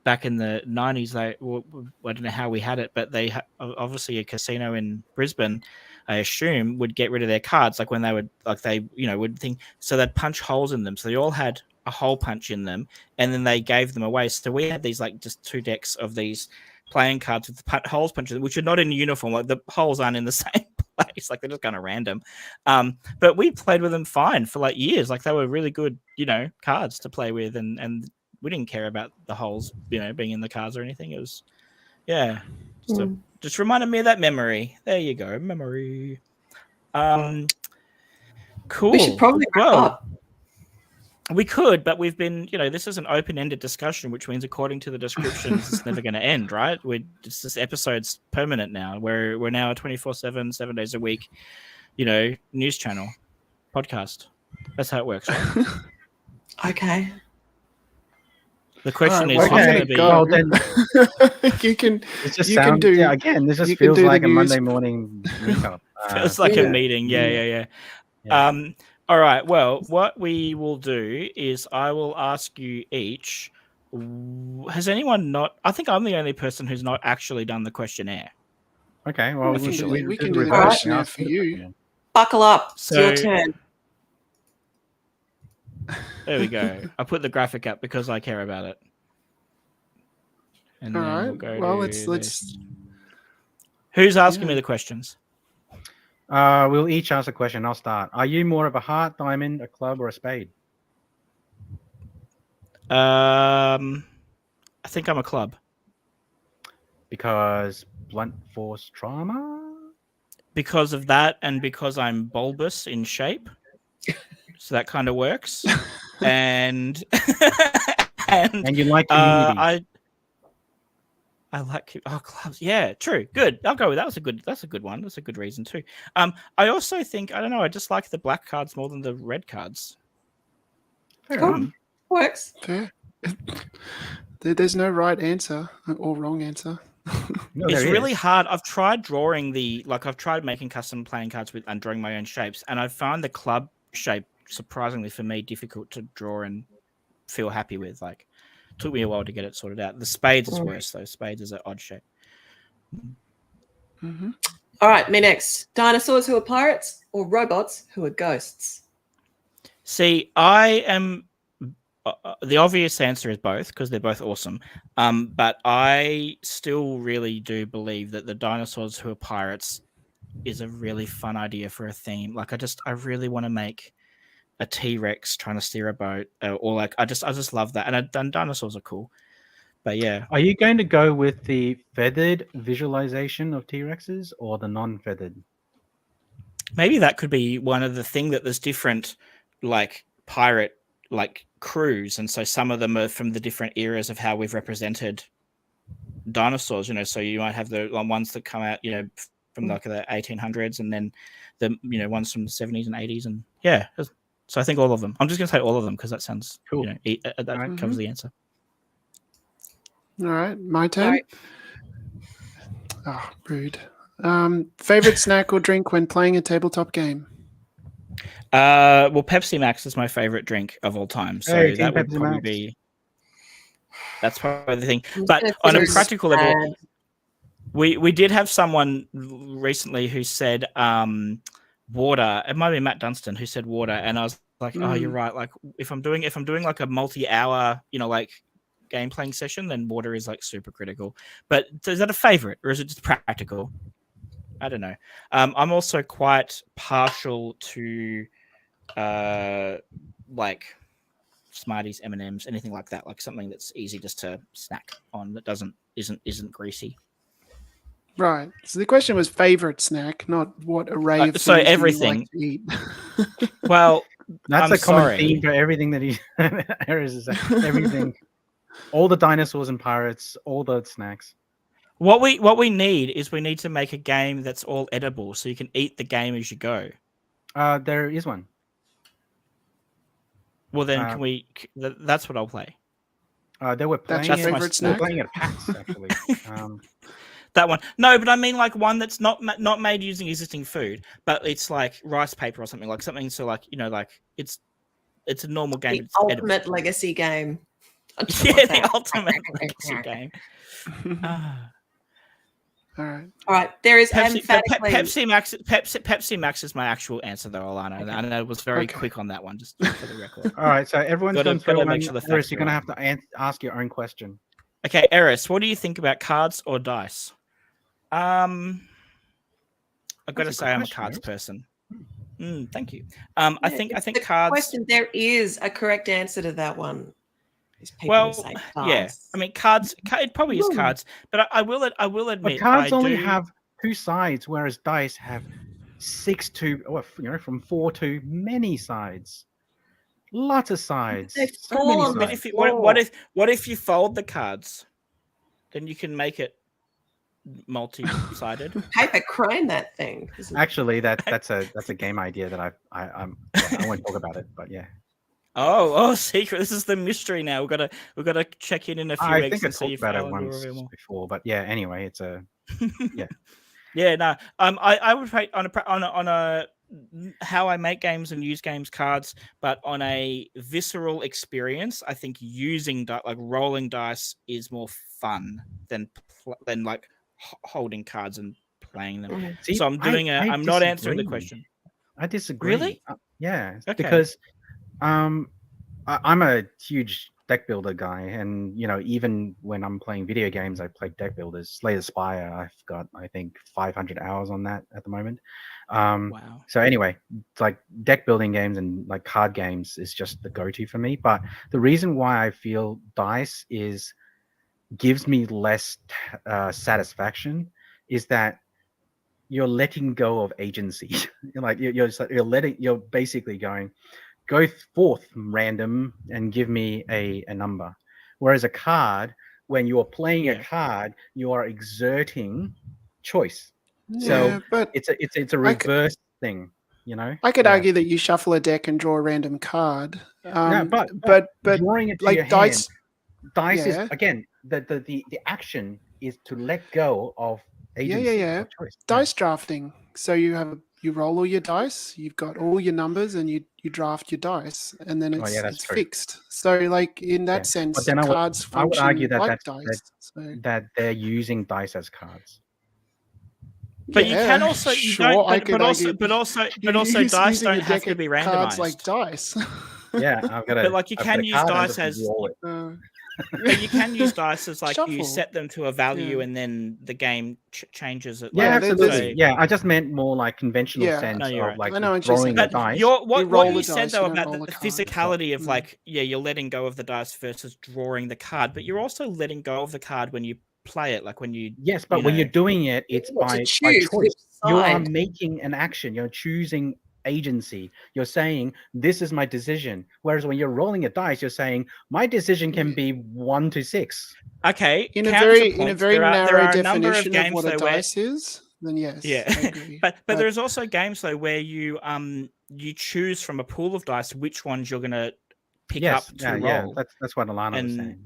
Speaker 2: back in the 90s, I don't know how we had it, but they obviously a casino in Brisbane, I assume, would get rid of their cards, like when they would would think, so they'd punch holes in them, so they all had a hole punch in them, and then they gave them away. So we had these like just 2 decks of these playing cards with the holes punched in them, which are not in uniform. Like the holes aren't in the same place, like they're just kind of random. But we played with them fine for like years. Like they were really good, cards to play with, and we didn't care about the holes, being in the cards or anything. It was, just reminded me of that memory. There you go, memory. Cool.
Speaker 4: We should probably wrap up.
Speaker 2: We could, but we've been, this is an open-ended discussion, which means according to the descriptions, it's never going to end, right? This episode's permanent now. We're now a 24/7, 7 days a week, news channel, podcast. That's how it works, right?
Speaker 4: Okay.
Speaker 2: The question is,
Speaker 3: who's going to
Speaker 1: be? Well, then
Speaker 3: you can.
Speaker 1: It just
Speaker 3: can do.
Speaker 1: Again, this just feels like a Monday morning meetup.
Speaker 2: Feels like a meeting. Yeah. All right. Well, what we will do is I will ask you each Has anyone not? I think I'm the only person who's not actually done the questionnaire.
Speaker 1: Okay, well,
Speaker 3: We can do the
Speaker 1: reverse.
Speaker 3: questionnaire
Speaker 1: Ask
Speaker 3: for
Speaker 1: the
Speaker 3: you.
Speaker 1: question.
Speaker 4: Buckle up. It's
Speaker 2: So-
Speaker 4: your turn.
Speaker 2: There we go. I put the graphic up because I care about it. And
Speaker 3: All
Speaker 2: then
Speaker 3: right.
Speaker 2: we'll go
Speaker 3: Well,
Speaker 2: to
Speaker 3: let's.
Speaker 2: this. Who's asking me
Speaker 3: Yeah.
Speaker 2: the questions?
Speaker 1: We'll each ask a question. I'll start. Are you more of a heart, diamond, a club, or a spade?
Speaker 2: I think I'm a club.
Speaker 1: Because blunt force trauma?
Speaker 2: Because of that, and because I'm bulbous in shape, so that kind of works. and
Speaker 1: And you like community.
Speaker 2: I like clubs. Yeah, true. Good. I'll go with that. That's a good one. That's a good reason too. I also think I don't know. I just like the black cards more than the red cards.
Speaker 1: Fair
Speaker 4: Cool.
Speaker 1: enough.
Speaker 4: Works.
Speaker 3: Fair. There's no right answer or wrong answer.
Speaker 1: No,
Speaker 2: It's
Speaker 1: there
Speaker 2: really
Speaker 1: is.
Speaker 2: hard. I've tried drawing I've tried making custom playing cards with and drawing my own shapes, and I found the club shape surprisingly for me difficult to draw and feel happy with. Like, took me a while to get it sorted out. The spades is worse though. Spades is an odd shape.
Speaker 3: Mm-hmm.
Speaker 4: All right, me next. Dinosaurs who are pirates or robots who are ghosts?
Speaker 2: See, I am. The obvious answer is both because they're both awesome. But I still really do believe that the dinosaurs who are pirates is a really fun idea for a theme. Like, I really want to make a T-Rex trying to steer a boat, or like I just love that. And dinosaurs are cool. But yeah,
Speaker 1: Are you going to go with the feathered visualization of T-Rexes or the non-feathered?
Speaker 2: maybe that could be one of the thing that there's different like pirate like crews, and so some of them are from the different eras of how we've represented dinosaurs. So you might have the ones that come out from like the 1800s, and then the ones from the 70s and 80s, and yeah. So I think all of them. I'm just gonna say all of them because that sounds
Speaker 1: Cool.
Speaker 2: That
Speaker 1: Right.
Speaker 2: covers the answer.
Speaker 3: All right, my turn.
Speaker 4: All right.
Speaker 3: Oh, rude. Favorite snack or drink when playing a tabletop game?
Speaker 2: Well, Pepsi Max is my favorite drink of all time, so
Speaker 1: Hey,
Speaker 2: that
Speaker 1: Team
Speaker 2: would
Speaker 1: Pepsi
Speaker 2: probably
Speaker 1: Max.
Speaker 2: be. That's probably the thing.
Speaker 4: I'm
Speaker 2: But
Speaker 4: gonna
Speaker 2: on a
Speaker 4: figure
Speaker 2: practical
Speaker 4: this
Speaker 2: level,
Speaker 4: out.
Speaker 2: we did have someone recently who said water. It might be Matt Dunstan who said water, and I was like, oh, you're right. Like if I'm doing like a multi-hour, like game playing session, then water is like super critical. But is that a favorite or is it just practical? I don't know. I'm also quite partial to like Smarties, M&Ms, anything like that, like something that's easy just to snack on that isn't greasy.
Speaker 3: Right. So the question was favorite snack, not what array of
Speaker 2: so
Speaker 3: things do you
Speaker 2: everything.
Speaker 3: like to eat.
Speaker 2: Well,
Speaker 1: That's
Speaker 2: I'm
Speaker 1: a common
Speaker 2: sorry.
Speaker 1: theme for everything that he Eris is everything. All the dinosaurs and pirates, all the snacks.
Speaker 2: What we need is we need to make a game that's all edible, so you can eat the game as you go.
Speaker 1: There is one.
Speaker 2: Well, then that's what I'll play.
Speaker 1: They were
Speaker 3: That's
Speaker 1: playing.
Speaker 3: your
Speaker 2: my
Speaker 3: favorite
Speaker 1: They were
Speaker 3: snack?
Speaker 1: playing at PAX actually.
Speaker 2: That one. No, but I mean like one that's not made using existing food, but it's like rice paper or something, like something so like like it's a normal game.
Speaker 4: The
Speaker 2: It's
Speaker 4: ultimate
Speaker 2: edible.
Speaker 4: legacy game.
Speaker 2: Yeah, the ultimate legacy game.
Speaker 3: All right.
Speaker 4: All right, there is emphatically
Speaker 2: Pepsi Max is my actual answer though, Alannah, and I was very quick on that one, just for the record.
Speaker 1: All right, so everyone's gone through
Speaker 2: gotta
Speaker 1: one.
Speaker 2: make sure the
Speaker 1: Eris,
Speaker 2: facts
Speaker 1: you're
Speaker 2: are
Speaker 1: gonna
Speaker 2: right.
Speaker 1: have to ask your own question.
Speaker 2: Okay, Eris, what do you think about cards or dice? I've got to
Speaker 1: That's a
Speaker 2: say
Speaker 1: good
Speaker 2: I'm a
Speaker 1: question,
Speaker 2: cards
Speaker 1: Eris.
Speaker 2: person. Thank you. I think
Speaker 4: the
Speaker 2: cards.
Speaker 4: question, there is a correct answer to that one. Is people
Speaker 2: Well,
Speaker 4: say
Speaker 2: yeah.
Speaker 4: dice.
Speaker 2: I mean, cards. It probably is cards, but I will admit.
Speaker 1: But cards
Speaker 2: I
Speaker 1: only
Speaker 2: do-
Speaker 1: have two sides, whereas dice have 6 to from 4 to many sides. Lots of sides.
Speaker 4: They
Speaker 1: So
Speaker 4: fall
Speaker 1: many
Speaker 4: on the
Speaker 1: sides.
Speaker 2: What if you fold the cards? Then you can make it multi-sided.
Speaker 4: Paper crane that thing.
Speaker 1: Actually, that's a game idea that I won't talk about it, but yeah.
Speaker 2: Oh, secret! This is the mystery now. We've got to check in a few
Speaker 1: I
Speaker 2: weeks
Speaker 1: think I
Speaker 2: and see
Speaker 1: talked
Speaker 2: if
Speaker 1: about it
Speaker 2: Alan will
Speaker 1: once
Speaker 2: reveal more.
Speaker 1: before, but yeah. Anyway, it's a
Speaker 2: Yeah, no. I would rate on a how I make games and use games cards, but on a visceral experience, I think using like rolling dice is more fun than like holding cards and playing them.
Speaker 1: See,
Speaker 2: So I'm doing I'm not answering the question.
Speaker 1: I disagree.
Speaker 2: Really?
Speaker 1: Yeah,
Speaker 2: Okay.
Speaker 1: because I'm a huge deck builder guy, and even when I'm playing video games, I play deck builders. Slay the Spire, I've got I think 500 hours on that at the moment.
Speaker 2: Wow.
Speaker 1: So anyway, like deck building games and like card games is just the go-to for me. But the reason why I feel dice gives me less satisfaction is that you're letting go of agency. Like you're basically going, go forth random and give me a number. Whereas a card, when you're playing a card, you are exerting choice. So
Speaker 3: but
Speaker 1: it's a reverse thing,
Speaker 3: I could argue that you shuffle a deck and draw a random card.
Speaker 1: But drawing it to
Speaker 3: like
Speaker 1: your
Speaker 3: dice,
Speaker 1: dice is again the action is to let go of agency. Of choice.
Speaker 3: Dice drafting. So you roll all your dice, you've got all your numbers, and you draft your dice, and then it's fixed. So like in that sense,
Speaker 1: but then
Speaker 3: cards function
Speaker 1: I would argue that
Speaker 3: like dice.
Speaker 1: That they're using dice as cards.
Speaker 2: But you can also but also dice don't have to be randomized.
Speaker 3: Cards like dice.
Speaker 1: Yeah, I've got
Speaker 2: but like you can use dice as but you can use dice as like
Speaker 3: Shuffle.
Speaker 2: You set them to a value and then the game changes it.
Speaker 1: Yeah, absolutely. Yeah, I just meant more like conventional sense of like throwing the dice.
Speaker 2: What you said though about the physicality of like, you're letting go of the dice versus drawing the card, but you're also letting go of the card when you play it, like when you
Speaker 1: but when you're doing it, it's by choice. You are making an action. You're choosing agency. You're saying this is my decision. Whereas when you're rolling a dice, you're saying my decision can be 1 to 6.
Speaker 2: Okay.
Speaker 3: In a very narrow definition of what a dice is, then yes.
Speaker 2: Yeah.
Speaker 3: I agree.
Speaker 2: but there's also games though where you choose from a pool of dice which ones you're gonna pick up to roll.
Speaker 1: Yeah. That's what Alannah was saying.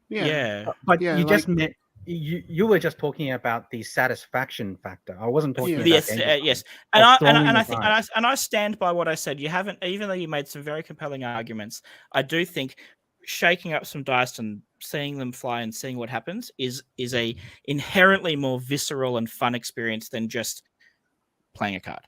Speaker 2: Yeah.
Speaker 1: But you just meant you were just talking about the satisfaction factor. I wasn't talking about
Speaker 2: yes. And I stand by what I said. You haven't, even though you made some very compelling arguments, I do think shaking up some dice and seeing them fly and seeing what happens is a inherently more visceral and fun experience than just playing a card.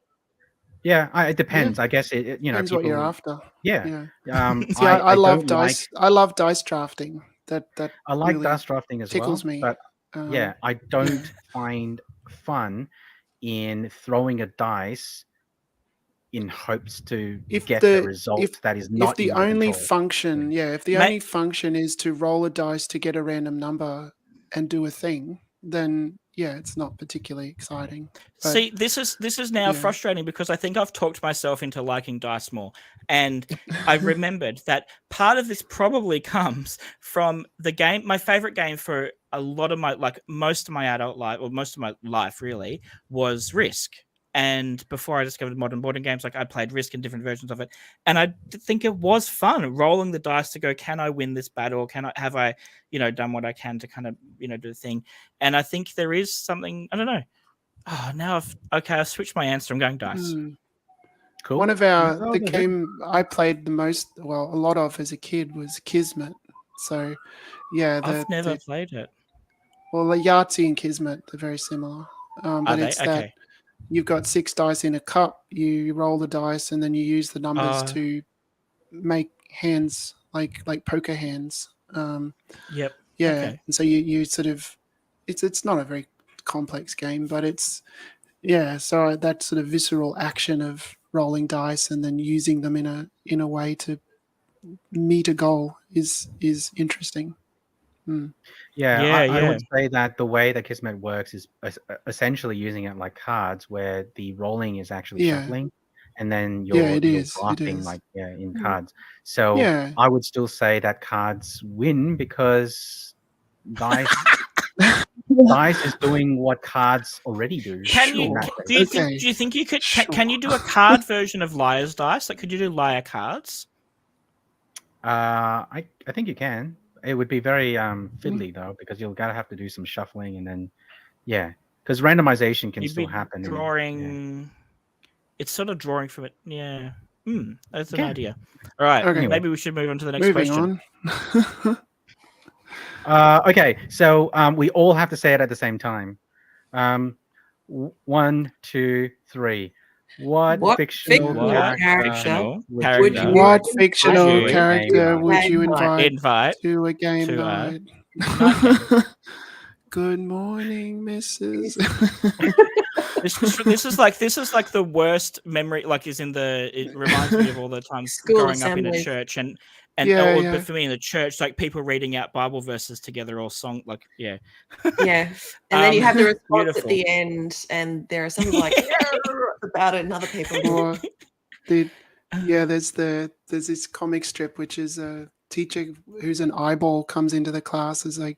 Speaker 1: Yeah, it depends. I guess it
Speaker 3: depends what you're after.
Speaker 1: Yeah.
Speaker 3: See, I love dice. I love dice drafting. That
Speaker 1: I like dice drafting as
Speaker 3: tickles me.
Speaker 1: But I don't find fun in throwing a dice in hopes to get the result that is not.
Speaker 3: If the only function, if the only function is to roll a dice to get a random number and do a thing, then it's not particularly exciting. But,
Speaker 2: see, this is now frustrating because I think I've talked myself into liking dice more, and I remembered that part of this probably comes from the game. My favorite game for a lot of my most of my adult life, or most of my life really, was Risk. And before I discovered modern boarding games, I played Risk in different versions of it, and I think it was fun rolling the dice to go, can I win this battle? Have I done what I can to kind of do the thing? And I think there is something, I don't know. Oh, now I've switched my answer. I'm going dice.
Speaker 1: Cool.
Speaker 3: One of the game I played the most, a lot of as a kid was Kismet. So
Speaker 2: I've never played it.
Speaker 3: Well, the Yahtzee and Kismet, they're very similar. But it's that you've got 6 dice in a cup, you roll the dice, and then you use the numbers to make hands like poker hands.
Speaker 2: Yep.
Speaker 3: Yeah.
Speaker 2: Okay.
Speaker 3: And so you sort of, it's not a very complex game, but it's so that sort of visceral action of rolling dice and then using them in a way to meet a goal is interesting.
Speaker 1: I would say that the way that Kismet works is essentially using it like cards, where the rolling is actually shuffling, and then you're drafting in cards. So I would still say that cards win because dice is doing what cards already do.
Speaker 2: Do you think you could? Can you do a card version of Liar's Dice? Like, could you do liar cards?
Speaker 1: I think you can. It would be very fiddly though, because you're gonna have to do some shuffling, and then because randomization can still happen.
Speaker 2: Drawing. it's sort of drawing from it. Yeah. That's an idea. All right.
Speaker 3: Okay.
Speaker 2: Maybe we should move on to the next
Speaker 3: Moving
Speaker 2: question.
Speaker 3: on.
Speaker 1: Okay, so we all have to say it at the same time. 1, 2, 3. What fictional
Speaker 4: fictional
Speaker 1: character
Speaker 3: What fictional
Speaker 2: you
Speaker 3: character would you invite
Speaker 2: invite
Speaker 3: to a game
Speaker 2: to a
Speaker 3: night?
Speaker 2: night game?
Speaker 3: Good morning, Mrs.
Speaker 2: This is like the worst memory. Like, it reminds me of all the times
Speaker 4: School
Speaker 2: growing up in a
Speaker 4: assemblies.
Speaker 2: church and
Speaker 3: Yeah.
Speaker 2: but for me in the church, like people reading out Bible verses together or song, like
Speaker 4: Yeah. And then you have the response
Speaker 2: beautiful.
Speaker 4: at the end, and there are some like about it, and other people.
Speaker 3: Or there's this comic strip which is a teacher who's an eyeball comes into the class is like,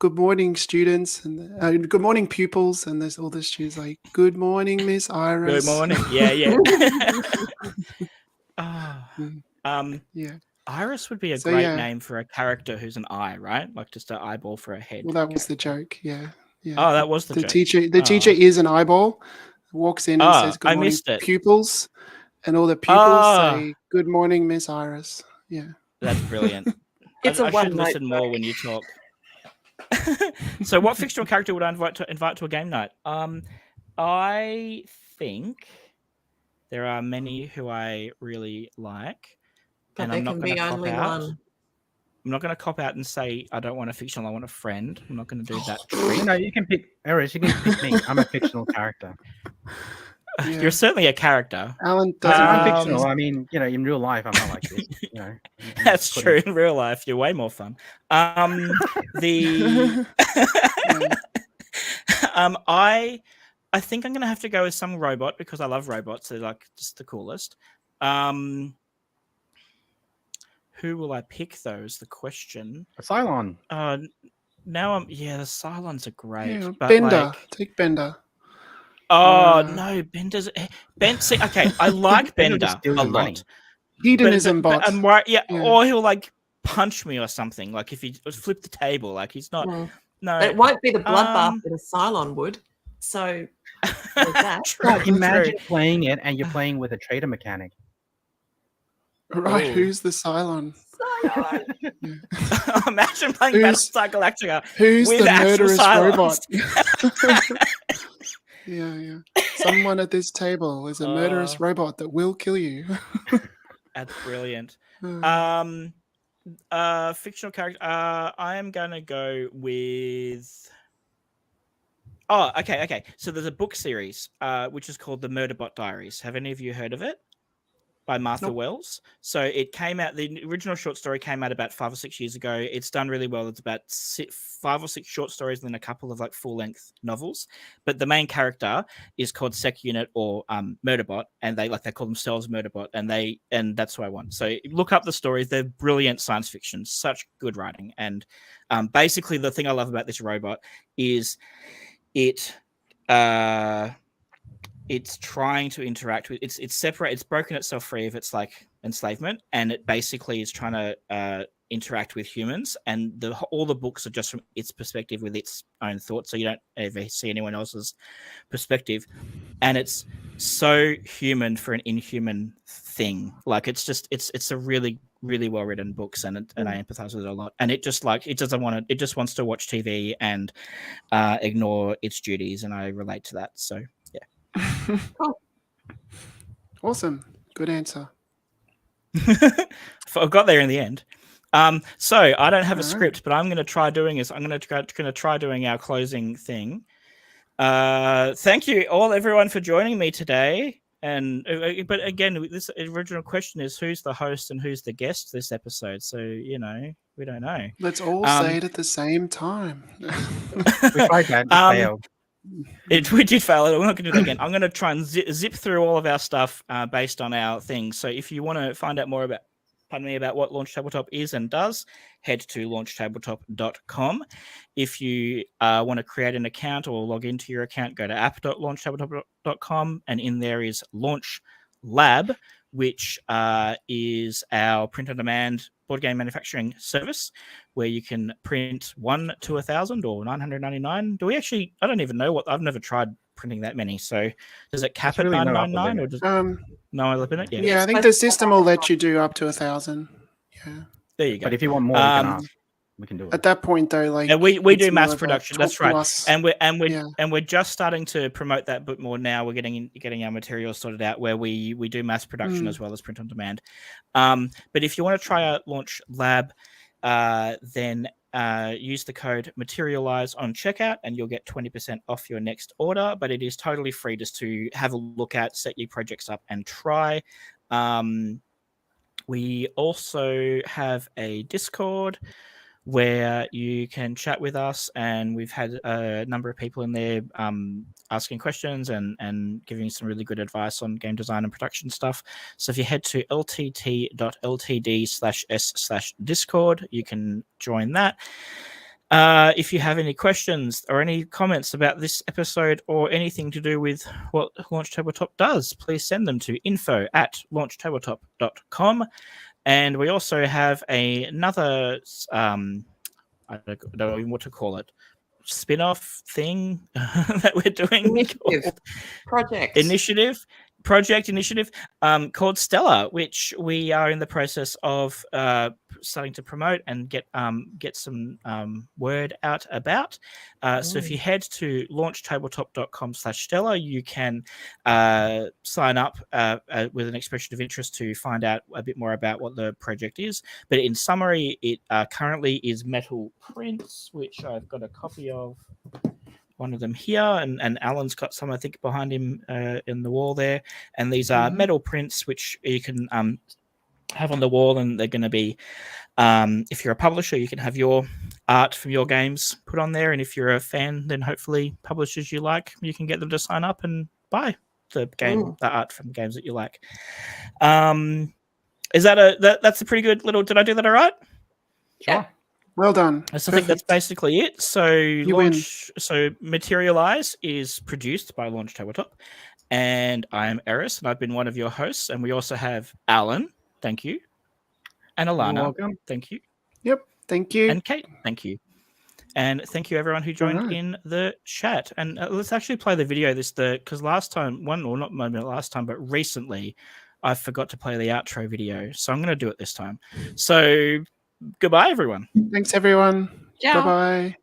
Speaker 3: good morning, students, and good morning, pupils, and there's all the students like, good morning, Miss Iris.
Speaker 2: Good morning. Yeah.
Speaker 3: Yeah.
Speaker 2: Iris would be a
Speaker 3: So,
Speaker 2: great
Speaker 3: yeah.
Speaker 2: name for a character who's an eye, right? Like just an eyeball for a head.
Speaker 3: Well, that was the joke. Yeah.
Speaker 2: Oh, that was the
Speaker 3: The
Speaker 2: joke.
Speaker 3: teacher is an eyeball, walks in and says, good
Speaker 2: I
Speaker 3: morning,
Speaker 2: missed it.
Speaker 3: pupils, and all the pupils say, good morning, Miss Iris. Yeah.
Speaker 2: That's brilliant.
Speaker 4: It's a
Speaker 2: I should
Speaker 4: one-night
Speaker 2: listen more when you talk. So, what fictional character would I invite to a game night? I think there are many who I really like,
Speaker 4: But
Speaker 2: and
Speaker 4: there
Speaker 2: I'm not
Speaker 4: can
Speaker 2: going
Speaker 4: be
Speaker 2: to cop
Speaker 4: only
Speaker 2: out.
Speaker 4: one.
Speaker 2: I'm not going to cop out and say I don't want a fictional. I want a friend. I'm not going to do that.
Speaker 1: No, you can pick Eris. You can pick me. I'm a fictional character.
Speaker 3: Yeah.
Speaker 2: You're certainly a character.
Speaker 3: Alan
Speaker 1: No,
Speaker 3: doesn't
Speaker 1: I'm
Speaker 3: like
Speaker 1: fictional.
Speaker 3: this.
Speaker 1: I mean, in real life, I'm not like this.
Speaker 2: That's true. In real life, you're way more fun. I think I'm going to have to go with some robot because I love robots. They're like just the coolest. Who will I pick though is the question.
Speaker 1: A Cylon.
Speaker 2: Now the Cylons are great.
Speaker 3: Yeah,
Speaker 2: but
Speaker 3: Bender.
Speaker 2: like,
Speaker 3: Take Bender.
Speaker 2: no, Bender's see, okay, I like
Speaker 1: Bender
Speaker 2: Bender
Speaker 1: just steals
Speaker 2: a
Speaker 1: your money.
Speaker 2: lot.
Speaker 3: Hedonism
Speaker 2: but
Speaker 3: bot.
Speaker 2: I'm worried,
Speaker 3: Yeah.
Speaker 2: or he'll like punch me or something. Like if he flip the table, like he's not. No,
Speaker 4: It won't be the bloodbath that a Cylon would. So there's that.
Speaker 2: True,
Speaker 1: Imagine
Speaker 2: true.
Speaker 1: playing it and you're playing with a trader mechanic.
Speaker 3: Right,
Speaker 2: Ooh.
Speaker 3: who's the Cylon?
Speaker 2: Imagine playing
Speaker 3: Who's-
Speaker 2: Battlestar Galactica
Speaker 3: Who's
Speaker 2: with
Speaker 3: the
Speaker 2: actual
Speaker 3: murderous
Speaker 2: Cylons.
Speaker 3: robot? Yeah. Someone at this table is a murderous robot that will kill you.
Speaker 2: That's brilliant.
Speaker 3: Uh,
Speaker 2: Fictional character. I am gonna go with. Oh, okay. So there's a book series, which is called The Murderbot Diaries. Have any of you heard of it? By Martha
Speaker 3: Nope.
Speaker 2: Wells. So it came out. The original short story came out about 5 or 6 years ago. It's done really well. It's about 5 or 6 short stories and then a couple of like full-length novels. But the main character is called Sec Unit or Murderbot, and they call themselves Murderbot, and that's who I want. So look up the stories. They're brilliant science fiction, such good writing. And basically, the thing I love about this robot is it's trying to interact with it's separate. It's broken itself free of its like enslavement, and it basically is trying to interact with humans. And all the books are just from its perspective with its own thoughts, so you don't ever see anyone else's perspective. And it's so human for an inhuman thing. Like it's a really really well written books, and I empathize with it a lot. And it just it just wants to watch TV and ignore its duties, and I relate to that. So.
Speaker 3: Awesome. Good answer.
Speaker 2: I got there in the end. So I don't have a
Speaker 3: All right.
Speaker 2: script, but I'm going to try doing this. I'm going to try doing our closing thing. Thank you everyone for joining me today. And but again, this original question is who's the host and who's the guest this episode. So we don't know.
Speaker 3: Let's all say it at the same time.
Speaker 1: We tried that. It failed.
Speaker 2: We did fail it. We're not going to do that again. I'm going to try and zip through all of our stuff based on our things. So if you want to find out more about what Launch Tabletop is and does, head to launchtabletop.com. If you want to create an account or log into your account, go to app.launchtabletop.com, and in there is Launch Lab, which is our print-on-demand board game manufacturing service, where you can print 1 to 1,000 or 999. I don't even know I've never tried printing that many. So does it cap
Speaker 1: There's
Speaker 2: at
Speaker 1: really no upper
Speaker 2: 999 or
Speaker 1: limit.
Speaker 2: does no upper limit? Yeah.
Speaker 3: Yeah, I think the system will let you do up to 1,000. Yeah.
Speaker 2: There you go.
Speaker 1: But if you want more, you can ask. We can do it.
Speaker 3: At that point, though, like
Speaker 2: And we
Speaker 3: it's
Speaker 2: do
Speaker 3: more
Speaker 2: mass
Speaker 3: of a
Speaker 2: production.
Speaker 3: talk
Speaker 2: That's
Speaker 3: to
Speaker 2: right.
Speaker 3: us.
Speaker 2: And
Speaker 3: Yeah.
Speaker 2: we're just starting to promote that bit more now. We're getting our materials sorted out where we do mass production as well as print on demand. But if you want to try out Launch Lab, then use the code Materialise on checkout, and you'll get 20% off your next order. But it is totally free just to have a look at, set your projects up, and try. We also have a Discord where you can chat with us, and we've had a number of people in there asking questions and giving some really good advice on game design and production stuff. So if you head to ltt.ltd/s/discord, you can join that. If you have any questions or any comments about this episode or anything to do with what Launch Tabletop does, please send them to info@launchtabletop.com. And we also have another, I don't know what to call it, spin-off thing that we're doing. Project initiative called Stella, which we are in the process of starting to promote and get some word out about. So if you head to launchtabletop.com/Stella, you can sign up with an expression of interest to find out a bit more about what the project is. But in summary, it currently is metal prints, which I've got a copy of. One of them here, and Alan's got some, I think, behind him in the wall there. And these are metal prints which you can have on the wall, and they're going to be, if you're a publisher, you can have your art from your games put on there, and if you're a fan, then hopefully publishers you like, you can get them to sign up and buy the art from games that you like. Is that that's a pretty good little? Did I do that all right?
Speaker 1: Sure.
Speaker 3: Well done.
Speaker 2: So I think that's basically it. So
Speaker 3: win.
Speaker 2: So Materialise is produced by Launch Tabletop, and I am Eris, and I've been one of your hosts. And we also have Alan, thank you, and Alannah,
Speaker 1: welcome.
Speaker 2: thank you.
Speaker 3: Yep. Thank you.
Speaker 2: And Kate, thank you. And thank you everyone who joined in the chat. And let's actually play the video. Because last time, but recently, I forgot to play the outro video, so I'm going to do it this time. So goodbye, everyone.
Speaker 3: Thanks, everyone.
Speaker 4: Ciao.
Speaker 3: Bye-bye.